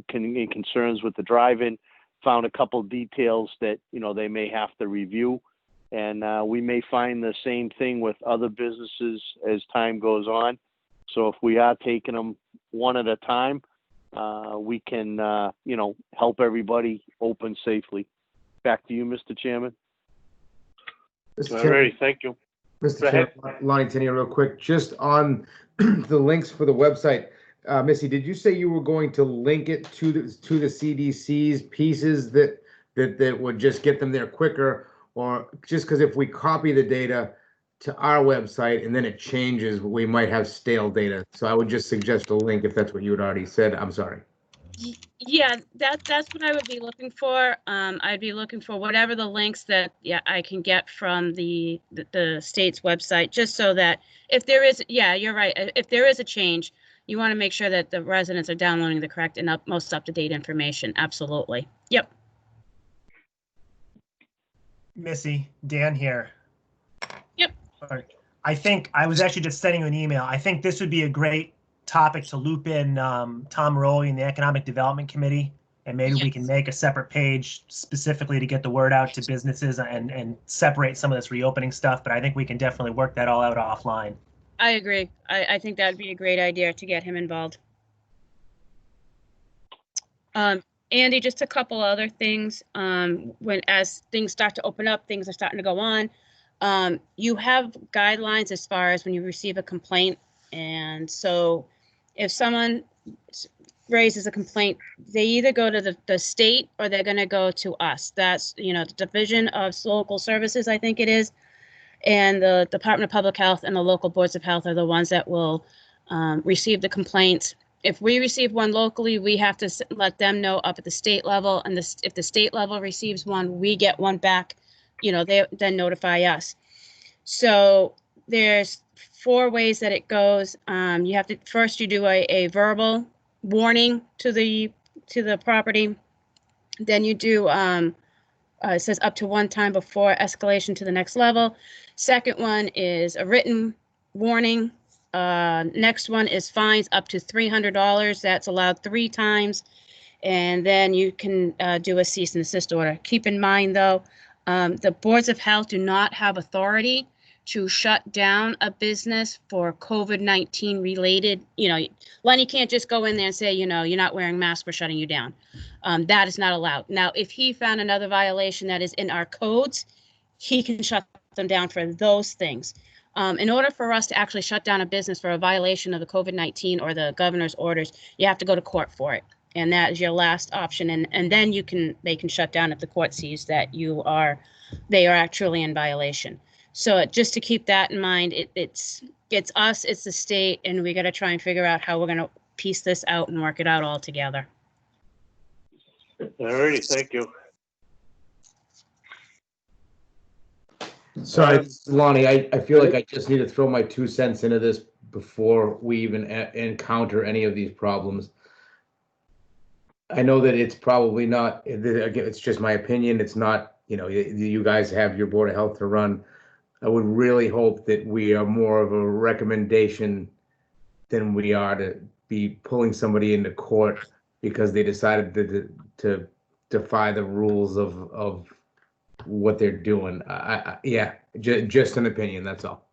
concerns with the drive-in, found a couple details that, they may have to review. And we may find the same thing with other businesses as time goes on. So if we are taking them one at a time, we can, help everybody open safely. Back to you, Mr. Chairman. All right, thank you. Mr. Chairman, Lonnie Tenier, real quick, just on the links for the website. Missy, did you say you were going to link it to the CDC's pieces that would just get them there quicker? Or just because if we copy the data to our website and then it changes, we might have stale data. So I would just suggest a link if that's what you had already said. I'm sorry. Yeah, that's what I would be looking for. I'd be looking for whatever the links that I can get from the state's website, just so that if there is, you're right. If there is a change, you want to make sure that the residents are downloading the correct and most up-to-date information. Absolutely. Yep. Missy, Dan here. Yep. I think I was actually just sending you an email. I think this would be a great topic to loop in Tom Rowley and the Economic Development Committee, and maybe we can make a separate page specifically to get the word out to businesses and separate some of this reopening stuff. But I think we can definitely work that all out offline. I agree. I think that'd be a great idea to get him involved. Andy, just a couple other things. As things start to open up, things are starting to go on. You have guidelines as far as when you receive a complaint. And so if someone raises a complaint, they either go to the state or they're going to go to us. That's, the Division of Local Services, I think it is. And the Department of Public Health and the local boards of health are the ones that will receive the complaints. If we receive one locally, we have to let them know up at the state level. And if the state level receives one, we get one back, they then notify us. So there's 4 ways that it goes. You have to, first you do a verbal warning to the property. Then you do, it says up to 1 time before escalation to the next level. Second one is a written warning. Next one is fines up to $300. That's allowed 3 times. And then you can do a cease and desist order. Keep in mind, though, the boards of health do not have authority to shut down a business for COVID-19 related, Lenny can't just go in there and say, you're not wearing masks, we're shutting you down. That is not allowed. Now, if he found another violation that is in our codes, he can shut them down for those things. In order for us to actually shut down a business for a violation of the COVID-19 or the governor's orders, you have to go to court for it. And that is your last option. And then they can shut down if the court sees that they are actually in violation. So just to keep that in mind, it's us, it's the state, and we got to try and figure out how we're going to piece this out and work it out all together. All righty, thank you. Sorry, Lonnie, I feel like I just need to throw my 2 cents into this before we even encounter any of these problems. I know that it's probably not, again, it's just my opinion. It's not, you guys have your Board of Health to run. I would really hope that we are more of a recommendation than we are to be pulling somebody into court because they decided to defy the rules of what they're doing. Yeah, just an opinion, that's all.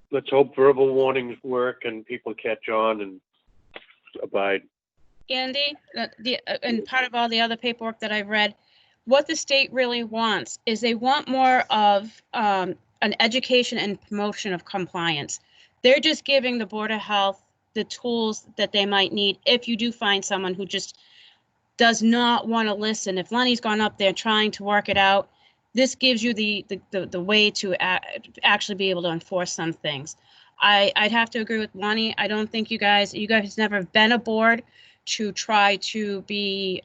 Let's hope verbal warnings work and people catch on and abide. Andy, and part of all the other paperwork that I've read, what the state really wants is they want more of an education and promotion of compliance. They're just giving the Board of Health the tools that they might need if you do find someone who just does not want to listen. If Lenny's gone up there trying to work it out, this gives you the way to actually be able to enforce some things. I'd have to agree with Lonnie. I don't think you guys never been a board to try to be,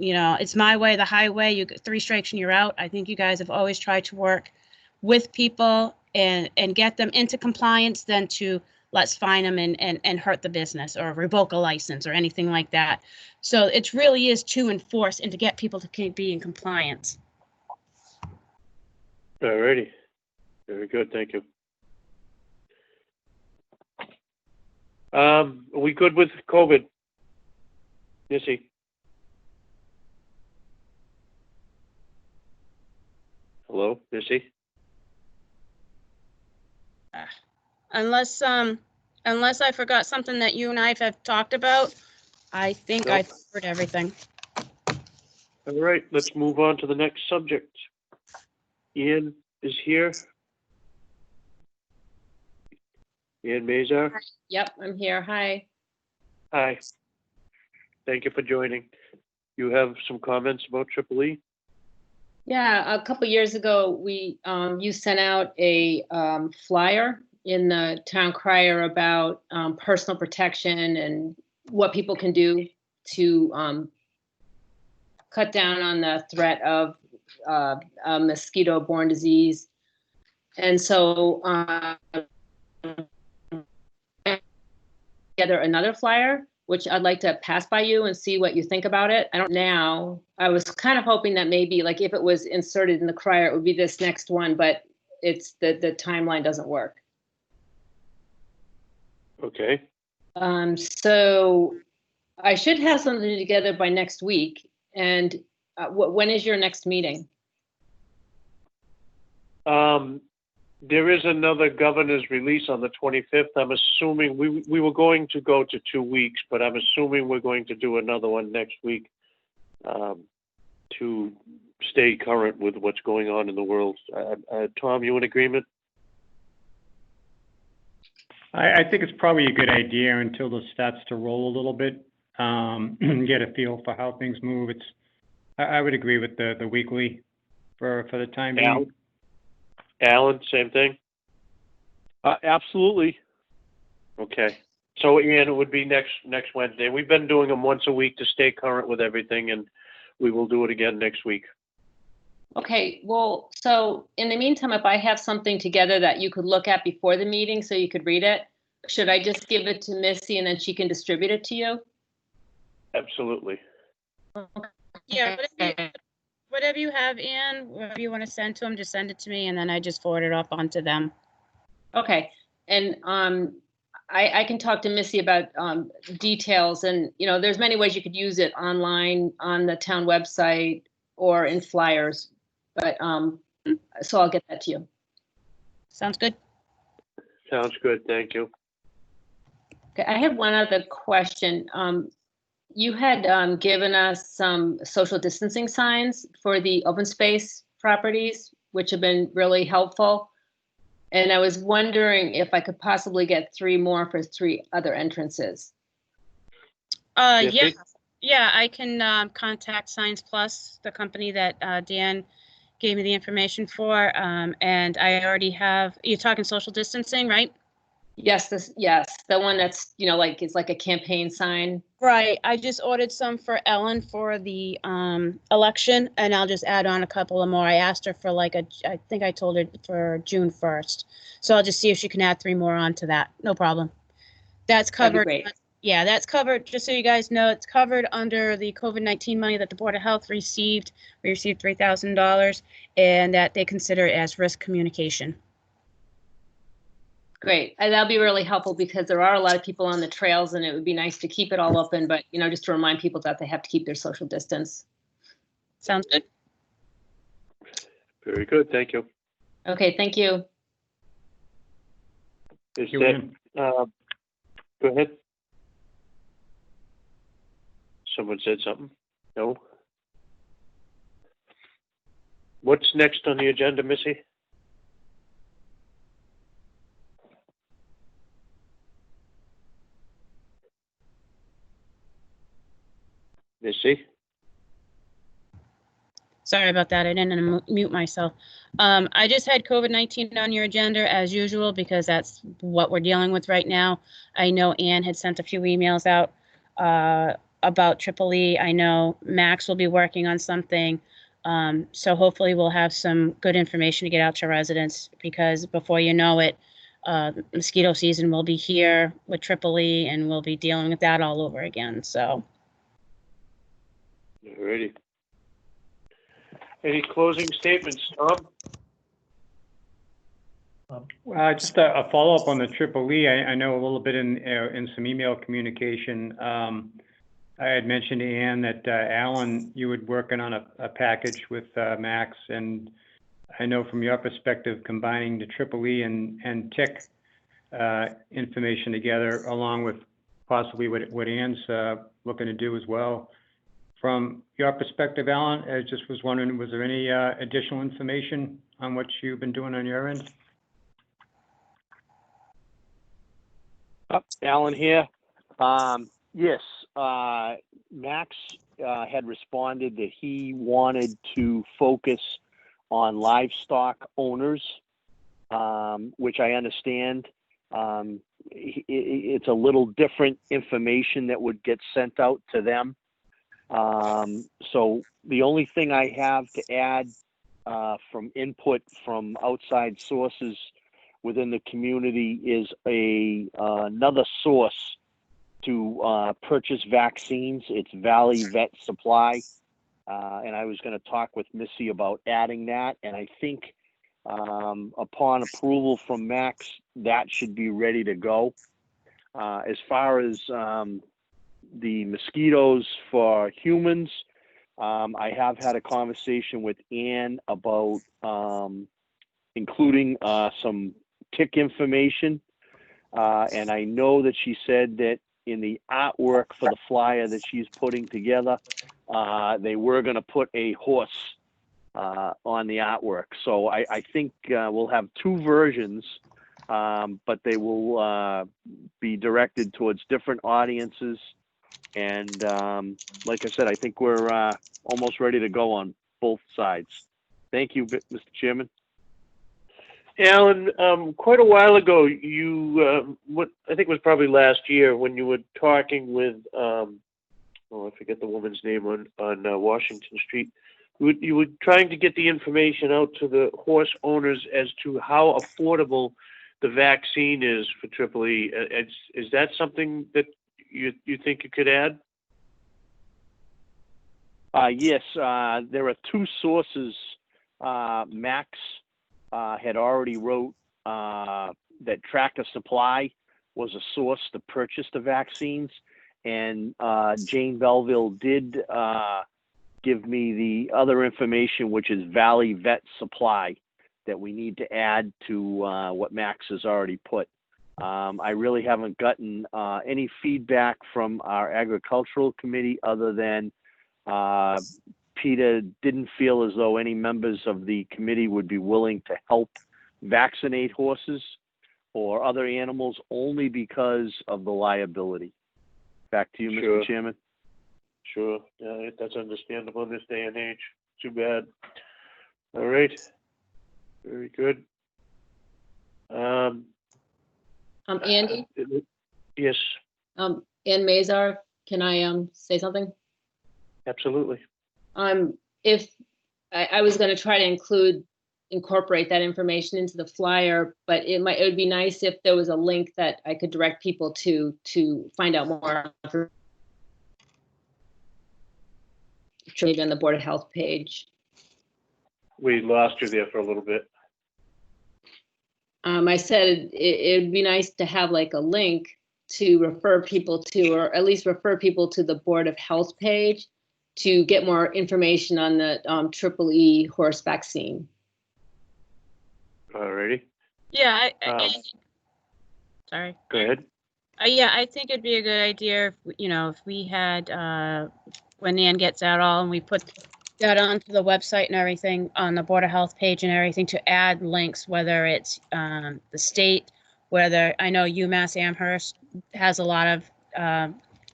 it's my way, the highway. You get 3 strikes and you're out. I think you guys have always tried to work with people and get them into compliance than to let's fine them and hurt the business or revoke a license or anything like that. So it really is to enforce and to get people to be in compliance. All righty. Very good, thank you. Are we good with COVID? Missy? Hello, Missy? Unless I forgot something that you and I have talked about, I think Nope. I've covered everything. All right, let's move on to the next subject. Ian is here. Ian Mazar. Yep, I'm here. Hi. Hi. Thank you for joining. You have some comments about Triple E? Yeah, a couple years ago, you sent out a flyer in the town crier about personal protection and what people can do to cut down on the threat of a mosquito-borne disease. And so together another flyer, which I'd like to pass by you and see what you think about it. I don't now. I was kind of hoping that maybe like if it was inserted in the crier, it would be this next one, but it's the timeline doesn't work. Okay. So I should have something together by next week. And when is your next meeting? There is another governor's release on the 25th. I'm assuming we were going to go to 2 weeks, but I'm assuming we're going to do another one next week to stay current with what's going on in the world. Tom, you in agreement? I think it's probably a good idea until this starts to roll a little bit, get a feel for how things move. I would agree with the weekly for the time being. Alan, same thing? Absolutely. Okay. So Ian, it would be next Wednesday. We've been doing them once a week to stay current with everything, and we will do it again next week. Okay, well, so in the meantime, if I have something together that you could look at before the meeting so you could read it, should I just give it to Missy and then she can distribute it to you? Absolutely. Yeah, whatever you have, Ian, whatever you want to send to them, just send it to me, and then I just forward it up onto them. Okay, and I can talk to Missy about details, and there's many ways you could use it online on the town website or in flyers, but So I'll get that to you. Sounds good. Sounds good, thank you. Okay, I have one other question. You had given us some social distancing signs for the open space properties, which have been really helpful. And I was wondering if I could possibly get 3 more for 3 other entrances. Yeah, yeah, I can contact Signs Plus, the company that Dan gave me the information for, and I already have. You're talking social distancing, right? Yes, the one that's, you know, like it's like a campaign sign. Right. I just ordered some for Ellen for the election, and I'll just add on a couple of more. I asked her for like I think I told her for June 1st. So I'll just see if she can add 3 more onto that. No problem. That's covered. That'd be great. Yeah, that's covered. Just so you guys know, it's covered under the COVID-19 money that the Board of Health received. We received $3,000, and that they consider it as risk communication. Great. And that'll be really helpful because there are a lot of people on the trails and it would be nice to keep it all open, but you know, just to remind people that they have to keep their social distance. Sounds good. Very good, thank you. Okay, thank you. Is You that, in? go ahead. Someone said something? No? What's next on the agenda, Missy? Missy? Sorry about that. I didn't mute myself. I just had COVID-19 on your agenda as usual because that's what we're dealing with right now. I know Ann had sent a few emails out about Triple E. I know Max will be working on something. So hopefully we'll have some good information to get out to residents because before you know it, mosquito season will be here with Triple E and we'll be dealing with that all over again. So. Alrighty. Any closing statements, Tom? Just a follow-up on the Triple E. I know a little bit in some email communication. I had mentioned to Ann that Alan, you were working on a package with Max, and I know from your perspective, combining the Triple E and TIC information together, along with possibly what Ann's looking to do as well. From your perspective, Alan, I just was wondering, was there any additional information on what you've been doing on your end? Alan here. Yes, Max had responded that he wanted to focus on livestock owners, which I understand. It's a little different information that would get sent out to them. So the only thing I have to add from input from outside sources within the community is another source to purchase vaccines. It's Valley Vet Supply. And I was going to talk with Missy about adding that. And I think upon approval from Max, that should be ready to go. As far as the mosquitoes for humans, I have had a conversation with Ann about including some tick information. And I know that she said that in the artwork for the flyer that she's putting together, they were going to put a horse on the artwork. So I think we'll have 2 versions, but they will be directed towards different audiences. And like I said, I think we're almost ready to go on both sides. Thank you, Mr. Chairman. Alan, quite a while ago, you, what I think was probably last year, when you were talking with, I forget the woman's name on Washington Street, you were trying to get the information out to the horse owners as to how affordable the vaccine is for Triple E. Is that something that you think you could add? Yes, there are 2 sources. Max had already wrote that Tractor Supply was a source to purchase the vaccines, and Jane Belleville did give me the other information, which is Valley Vet Supply, that we need to add to what Max has already put. I really haven't gotten any feedback from our agricultural committee other than Peter didn't feel as though any members of the committee would be willing to help vaccinate horses or other animals only because of the liability. Back to you, Sure. Mr. Chairman. Sure, yeah, that's understandable in this day and age. Too bad. All right, very good. Andy, Yes, Ann Mazar, can I say something? absolutely. If I was going to try to incorporate that information into the flyer, but it would be nice if there was a link that I could direct people to find out more maybe on the Board of Health page. We lost you there for a little bit. I said it'd be nice to have like a link to refer people to, or at least refer people to the Board of Health page to get more information on the EEE horse vaccine. All righty, Yeah, sorry. go ahead. Yeah, I think it'd be a good idea if, if we had, when Nan gets out all and we put that onto the website and everything on the Board of Health page and everything, to add links, whether it's the state, whether I know UMass Amherst has a lot of,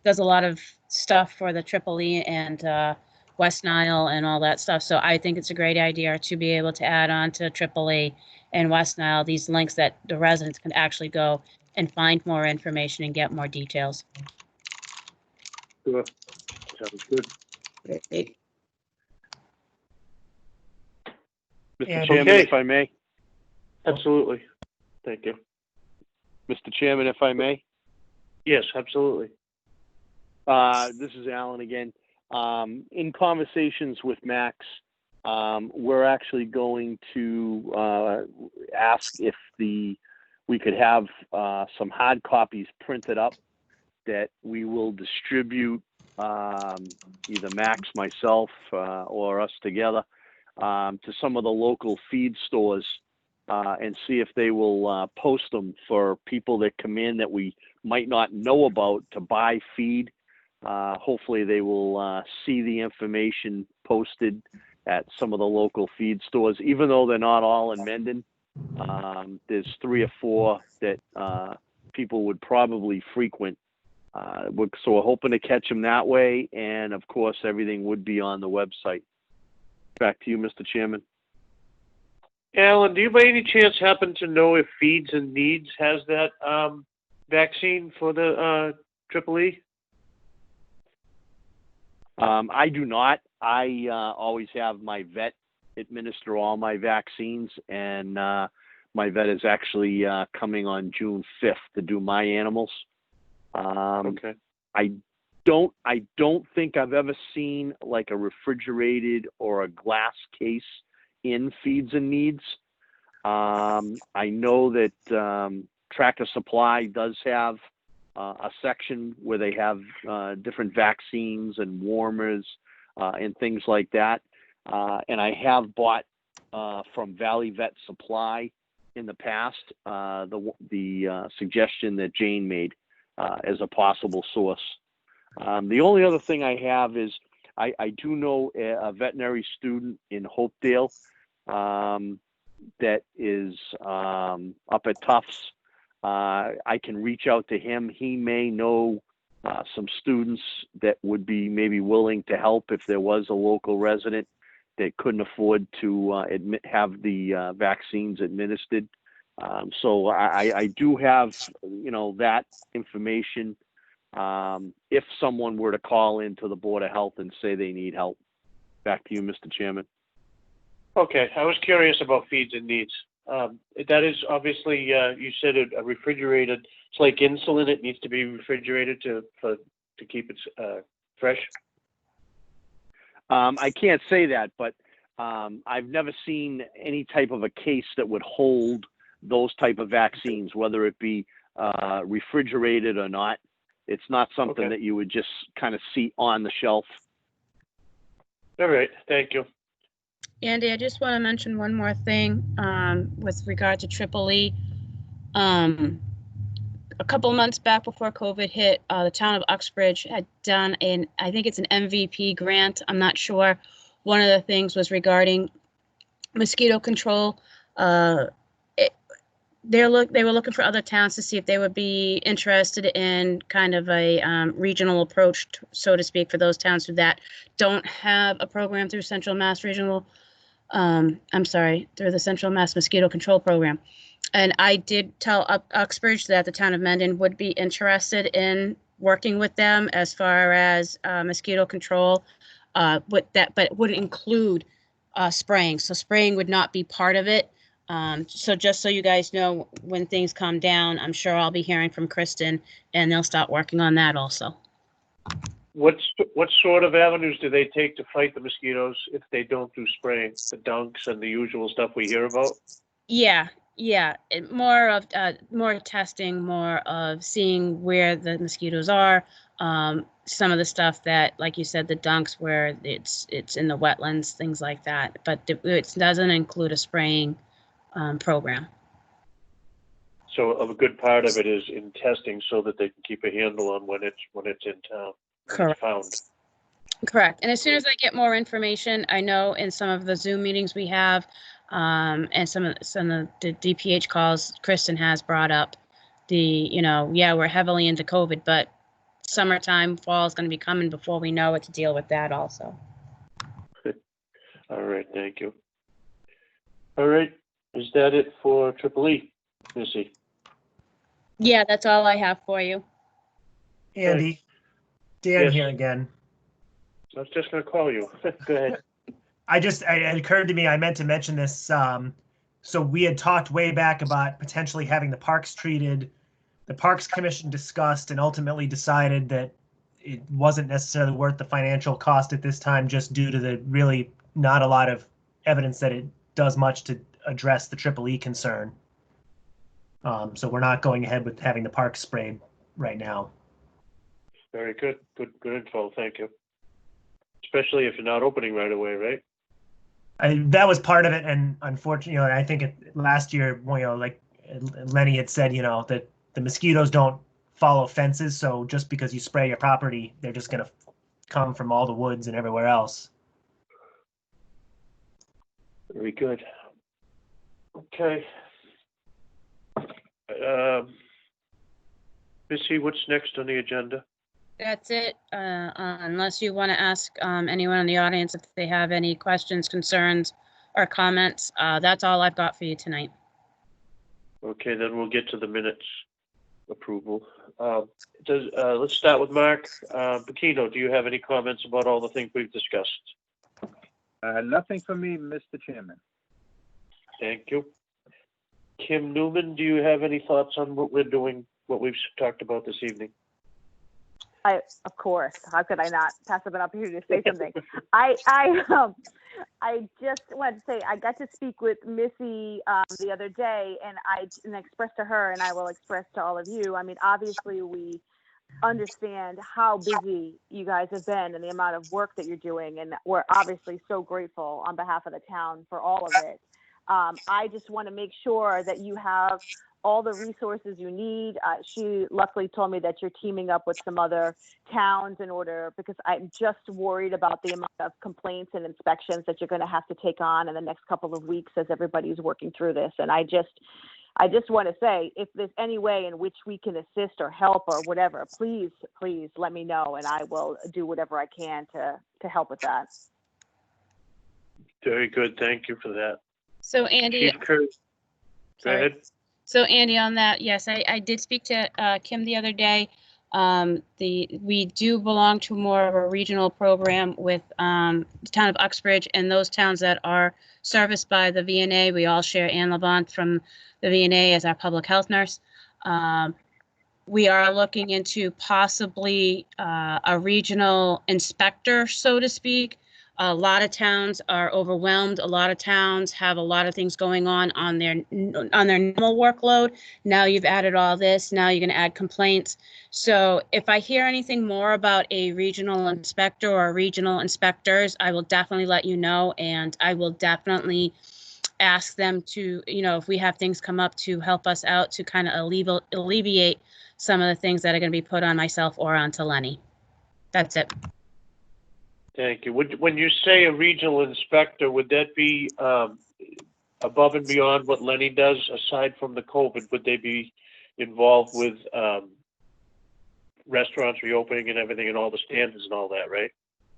does a lot of stuff for the EEE and West Nile and all that stuff. So I think it's a great idea to be able to add on to EEE and West Nile these links that the residents can actually go and find more information and get more details. Sure, sounds good. Great. Mr. And- Chairman, Okay. if I may. Absolutely. Thank you. Mr. Chairman, if I may. Yes, absolutely. This is Alan again. In conversations with Max, we're actually going to ask if we could have some hard copies printed up that we will distribute, either Max, myself, or us together, to some of the local feed stores and see if they will post them for people that come in that we might not know about to buy feed. Hopefully they will see the information posted at some of the local feed stores, even though they're not all in Mendon. There's 3 or 4 that people would probably frequent. So we're hoping to catch them that way. And of course, everything would be on the website. Back to you, Mr. Chairman. Alan, do you by any chance happen to know if Feeds and Needs has that vaccine for the EEE? I do not. I always have my vet administer all my vaccines, and my vet is actually coming on June 5th to do my animals. Okay. I don't think I've ever seen like a refrigerated or a glass case in Feeds and Needs. I know that Tractor Supply does have a section where they have different vaccines and warmers and things like that. And I have bought from Valley Vet Supply in the past the suggestion that Jane made as a possible source. The only other thing I have is I do know a veterinary student in Hopedale that is up at Tufts. I can reach out to him. He may know some students that would be maybe willing to help if there was a local resident that couldn't afford to have the vaccines administered. So I do have, that information. If someone were to call into the Board of Health and say they need help. Back to you, Mr. Chairman. Okay, I was curious about Feeds and Needs. That is obviously, you said a refrigerated, it's like insulin, it needs to be refrigerated to keep it fresh? I can't say that, but I've never seen any type of a case that would hold those type of vaccines, whether it be refrigerated or not. It's not something Okay. that you would just kind of see on the shelf. All right, thank you. Andy, I just want to mention one more thing with regard to Triple E. A couple of months back before COVID hit, the town of Uxbridge had done I think it's an MVP grant. I'm not sure. One of the things was regarding mosquito control. They were looking for other towns to see if they would be interested in kind of a regional approach, so to speak, for those towns that don't have a program through Central Mass Regional. Through the Central Mass Mosquito Control Program. And I did tell Uxbridge that the town of Mendon would be interested in working with them as far as mosquito control, but it would include spraying. So spraying would not be part of it. So just so you guys know, when things calm down, I'm sure I'll be hearing from Kristen, and they'll start working on that also. What sort of avenues do they take to fight the mosquitoes if they don't do spraying? The dunks and the usual stuff we hear about? Yeah. More testing, more of seeing where the mosquitoes are. Some of the stuff that, like you said, the dunks where it's in the wetlands, things like that. But it doesn't include a spraying program. So a good part of it is in testing so that they can keep a handle on when it's in town. Correct. Found. Correct. And as soon as I get more information, I know in some of the Zoom meetings we have, and some of the DPH calls, Kristen has brought up we're heavily into COVID, but summertime, fall is going to be coming before we know it to deal with that also. All right, thank you. All right, is that it for Triple E, Missy? Yeah, that's all I have for you. Andy, Dan Yes. here again. I was just going to call you. Go ahead. It occurred to me, I meant to mention this. So we had talked way back about potentially having the parks treated. The Parks Commission discussed and ultimately decided that it wasn't necessarily worth the financial cost at this time, just due to the really not a lot of evidence that it does much to address the Triple E concern. So we're not going ahead with having the parks sprayed right now. Very good. Good info. Thank you. Especially if you're not opening right away, right? That was part of it, and unfortunately, I think last year, like Lenny had said, that the mosquitoes don't follow fences, so just because you spray your property, they're just going to come from all the woods and everywhere else. Very good. Okay. Missy, what's next on the agenda? That's it, unless you want to ask anyone in the audience if they have any questions, concerns, or comments. That's all I've got for you tonight. Okay, then we'll get to the minutes approval. Let's start with Mark. Bikino, do you have any comments about all the things we've discussed? Nothing for me, Mr. Chairman. Thank you. Kim Newman, do you have any thoughts on what we're doing, what we've talked about this evening? Of course. How could I not pass up an opportunity to say something? I just wanted to say I got to speak with Missy the other day, and I expressed to her, and I will express to all of you. I mean, obviously, we understand how busy you guys have been and the amount of work that you're doing, and we're obviously so grateful on behalf of the town for all of it. I just want to make sure that you have all the resources you need. She luckily told me that you're teaming up with some other towns because I'm just worried about the amount of complaints and inspections that you're going to have to take on in the next couple of weeks as everybody's working through this. And I just want to say, if there's any way in which we can assist or help or whatever, please let me know, and I will do whatever I can to help with that. Very good. Thank you for that. So Andy, Chief Curry, go ahead. So Andy, on that, yes, I did speak to Kim the other day. We do belong to more of a regional program with the town of Uxbridge, and those towns that are serviced by the VNA. We all share Ann Levant from the VNA as our public health nurse. We are looking into possibly a regional inspector, so to speak, A lot of towns are overwhelmed. A lot of towns have a lot of things going on their normal workload. Now you've added all this. Now you're going to add complaints. So if I hear anything more about a regional inspector or regional inspectors, I will definitely let you know, and I will definitely ask them to, if we have things come up, to help us out to kind of alleviate some of the things that are going to be put on myself or onto Lenny. That's it. Thank you. When you say a regional inspector, would that be above and beyond what Lenny does aside from the COVID? Would they be involved with restaurants reopening and everything and all the standards and all that, right?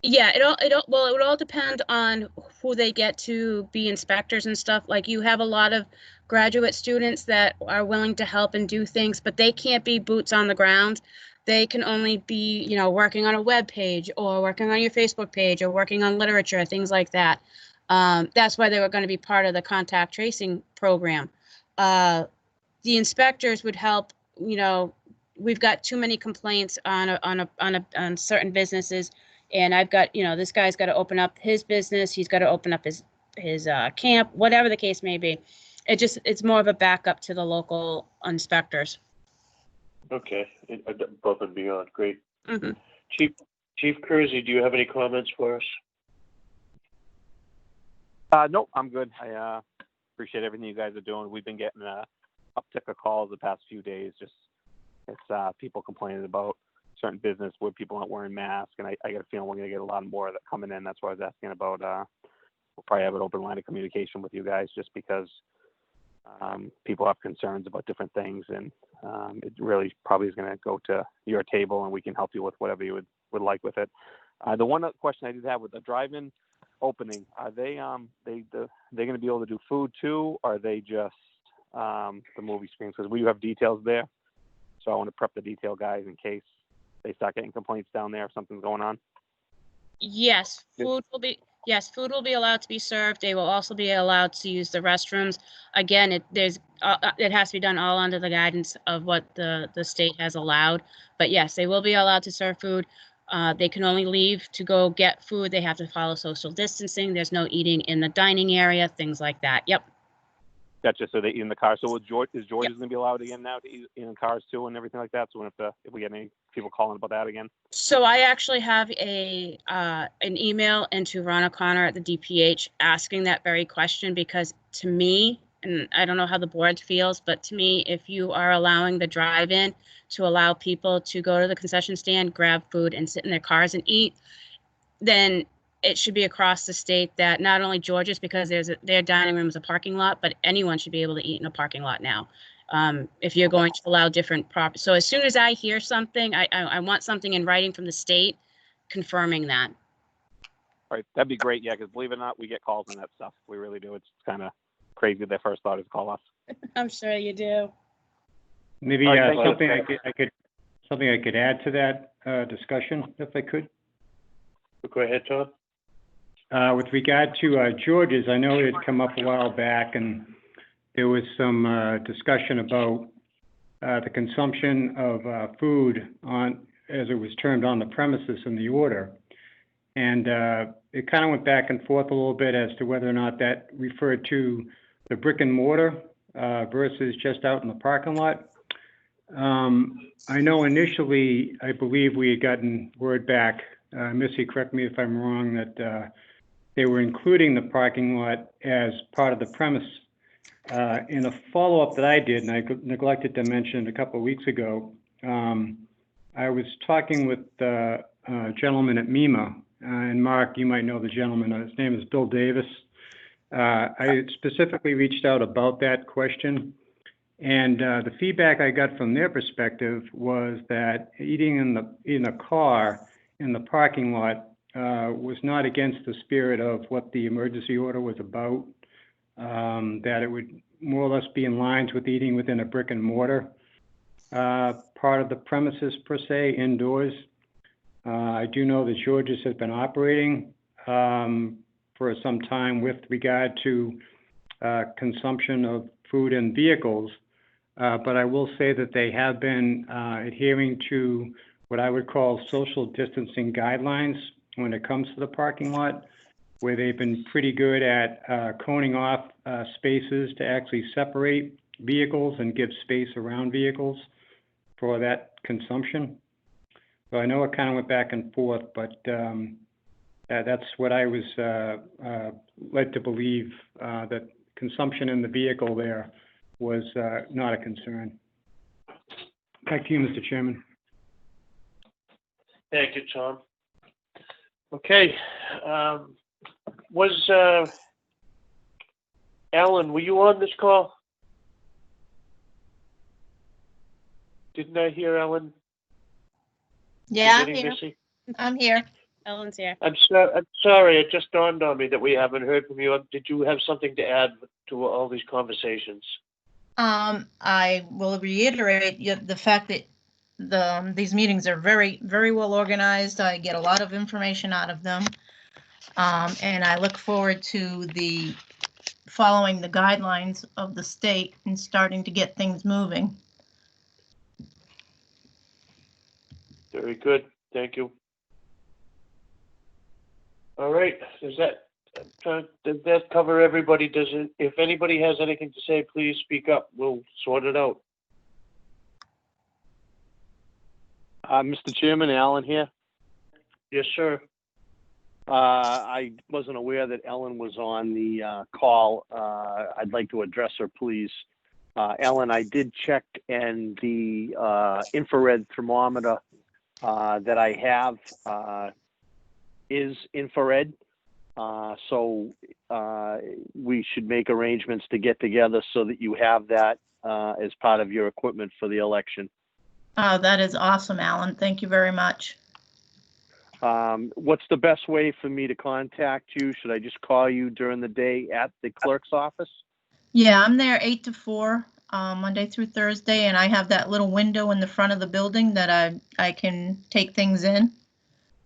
Yeah, it would all depend on who they get to be inspectors and stuff. Like, you have a lot of graduate students that are willing to help and do things, but they can't be boots on the ground. They can only be, working on a web page or working on your Facebook page or working on literature, things like that. That's why they were going to be part of the contact tracing program. The inspectors would help. We've got too many complaints on certain businesses. And I've got, this guy's got to open up his business. He's got to open up his camp, whatever the case may be. It's more of a backup to the local inspectors. Okay, above and beyond, great. Mm-hmm. Chief Kersey, do you have any comments for us? No, I'm good. I appreciate everything you guys are doing. We've been getting a uptick of calls the past few days. Just it's people complaining about certain business where people aren't wearing masks, and I got a feeling we're going to get a lot more of that coming in. That's why I was asking about. We'll probably have an open line of communication with you guys, just because people have concerns about different things, and it really probably is going to go to your table, and we can help you with whatever you would like with it. The one other question I did have with the drive-in opening, are they going to be able to do food too, or are they just the movie screens? Because we do have details there, so I want to prep the detail guys in case they start getting complaints down there if something's going on. Yes, food will be allowed to be served. They will also be allowed to use the restrooms. Again, it has to be done all under the guidance of what the state has allowed. But yes, they will be allowed to serve food. They can only leave to go get food. They have to follow social distancing. There's no eating in the dining area, things like that. Yep. Gotcha. So they eat in the car. So is George going to be allowed again now to eat in cars too and everything like that? So if we get any people calling about that again. So I actually have an email into Ron O'Connor at the DPH asking that very question, because to me, and I don't know how the board feels, but to me, if you are allowing the drive-in to allow people to go to the concession stand, grab food, and sit in their cars and eat, then it should be across the state that not only George's, because their dining room is a parking lot, but anyone should be able to eat in a parking lot now. If you're going to allow different properties. So as soon as I hear something, I want something in writing from the state confirming that. All right, that'd be great. Yeah, because believe it or not, we get calls on that stuff. We really do. It's kind of crazy. Their first thought is to call us. I'm sure you do. Maybe right, something I could add to that discussion, if I could. Go ahead, Tom. With regard to George's, I know it had come up a while back, and there was some discussion about the consumption of food as it was termed, on the premises in the order. And it kind of went back and forth a little bit as to whether or not that referred to the brick and mortar versus just out in the parking lot. I know initially, I believe we had gotten word back, Missy, correct me if I'm wrong, that they were including the parking lot as part of the premise. In a follow-up that I did, and I neglected to mention a couple of weeks ago, I was talking with a gentleman at MEMA, and Mark, you might know the gentleman. His name is Bill Davis. I specifically reached out about that question, and the feedback I got from their perspective was that eating in a car in the parking lot was not against the spirit of what the emergency order was about. That it would more or less be in lines with eating within a brick and mortar part of the premises per se, indoors. I do know that George's has been operating for some time with regard to consumption of food in vehicles, but I will say that they have been adhering to what I would call social distancing guidelines when it comes to the parking lot. where they've been pretty good at coning off spaces to actually separate vehicles and give space around vehicles for that consumption. So I know it kind of went back and forth, but that's what I was led to believe, that consumption in the vehicle there was not a concern. Back to you, Mr. Chairman. Thank you, Tom. Okay, was Alan, were you on this call? Didn't I hear Ellen? Yeah, I'm Getting here. busy? I'm here. Ellen's here. I'm sorry, it just dawned on me that we haven't heard from you. Did you have something to add to all these conversations? I will reiterate the fact that these meetings are very, very well organized. I get a lot of information out of them. And I look forward to following the guidelines of the state and starting to get things moving. Very good, thank you. All right, does that cover everybody? If anybody has anything to say, please speak up. We'll sort it out. Mr. Chairman, Alan here. Yes, sir. I wasn't aware that Ellen was on the call. I'd like to address her, please. Ellen, I did check, and the infrared thermometer that I have is infrared. So we should make arrangements to get together so that you have that as part of your equipment for the election. Oh, that is awesome, Alan. Thank you very much. What's the best way for me to contact you? Should I just call you during the day at the clerk's office? Yeah, I'm there 8 to 4, Monday through Thursday, and I have that little window in the front of the building that I can take things in.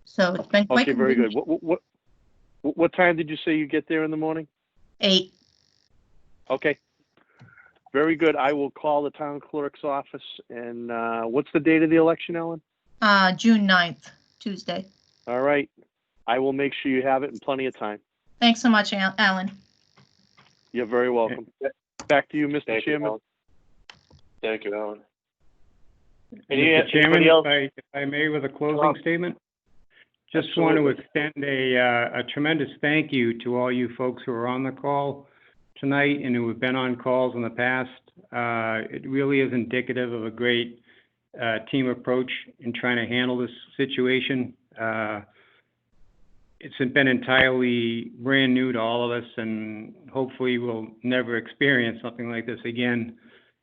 So it's been quite Okay, very good. convenient. What time did you say you get there in the morning? 8. Okay. Very good. I will call the town clerk's office. And what's the date of the election, Ellen? June 9th, Tuesday. All right. I will make sure you have it in plenty of time. Thanks so much, Alan. You're very welcome. Back to you, Mr. Chairman. Thank you, Alan. Mr. Chairman, if I may, with a closing statement. Just want to extend a tremendous thank you to all you folks who are on the call tonight and who have been on calls in the past. It really is indicative of a great team approach in trying to handle this situation. It's been entirely brand new to all of us, and hopefully we'll never experience something like this again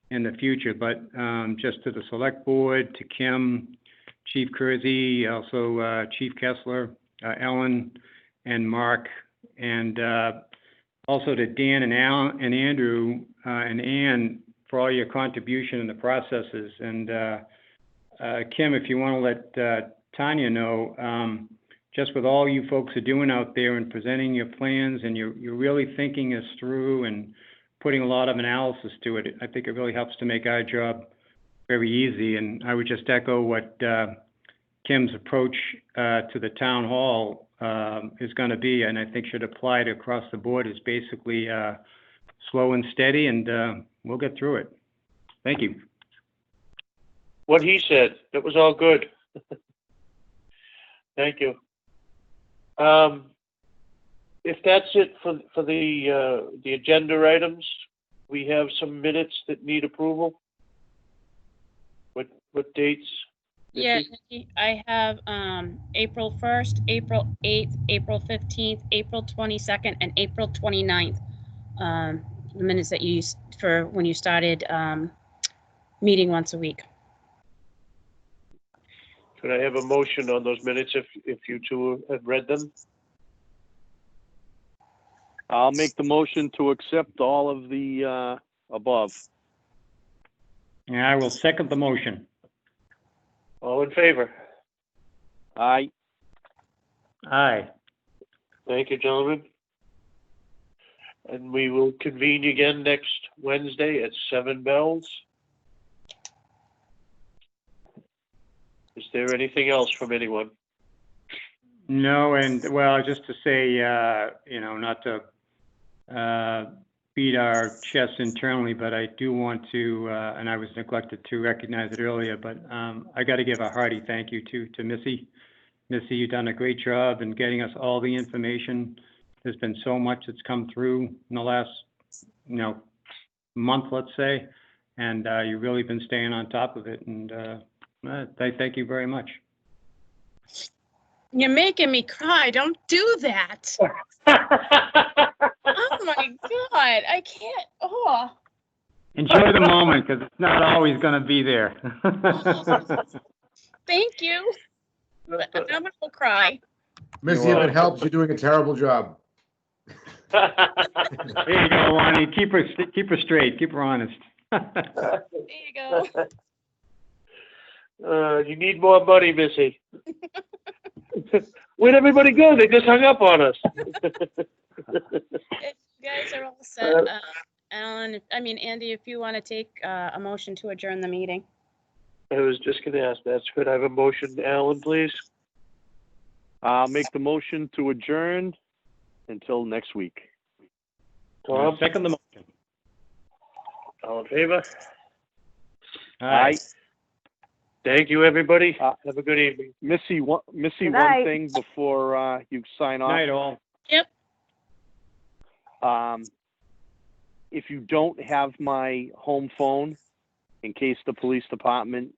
in the future. But just to the select board, to Kim, Chief Kersey, also Chief Kessler, Ellen, and Mark, and also to Dan and Alan and Andrew and Ann for all your contribution in the processes. And Kim, if you want to let Tanya know, just with all you folks are doing out there and presenting your plans, and you're really thinking us through and putting a lot of analysis to it, I think it really helps to make our job very easy. And I would just echo what Kim's approach to the town hall is going to be, and I think should apply to across the board, is basically slow and steady, and we'll get through it. Thank you. What he said, it was all good. Thank you. If that's it for the agenda items, we have some minutes that need approval. What dates? Yeah, I have April 1st, April 8th, April 15th, April 22nd, and April 29th. The minutes that you used for when you started meeting once a week. Could I have a motion on those minutes if you two have read them? I'll make the motion to accept all of the above. Yeah, I will second the motion. All in favor? Aye. Aye. Thank you, gentlemen. And we will convene again next Wednesday at 7 bells. Is there anything else from anyone? No, and well, just to say, not to beat our chests internally, but I do want to, and I was neglected to recognize it earlier, but I got to give a hearty thank you to Missy. Missy, you've done a great job in getting us all the information. There's been so much that's come through in the last, month, let's say, and you've really been staying on top of it. And thank you very much. You're making me cry. Don't do that. Oh my God. I can't. Oh. Enjoy the moment, because it's not always going to be there. Thank you. I'm going to cry. Missy, if it helps, you're doing a terrible job. There you go, Lonnie. Keep her straight. Keep her honest. There you go. You need more money, Missy. Where'd everybody go? They just hung up on us. You guys are all set. Alan, Andy, if you want to take a motion to adjourn the meeting. I was just going to ask that. Could I have a motion, Alan, please? I'll make the motion to adjourn until next week. Tom? Second the motion. All in favor? Aye. Thank you, everybody. Have a good evening. Missy, one night. thing before you sign off. Night, all. Yep. If you don't have my home phone, in case the police department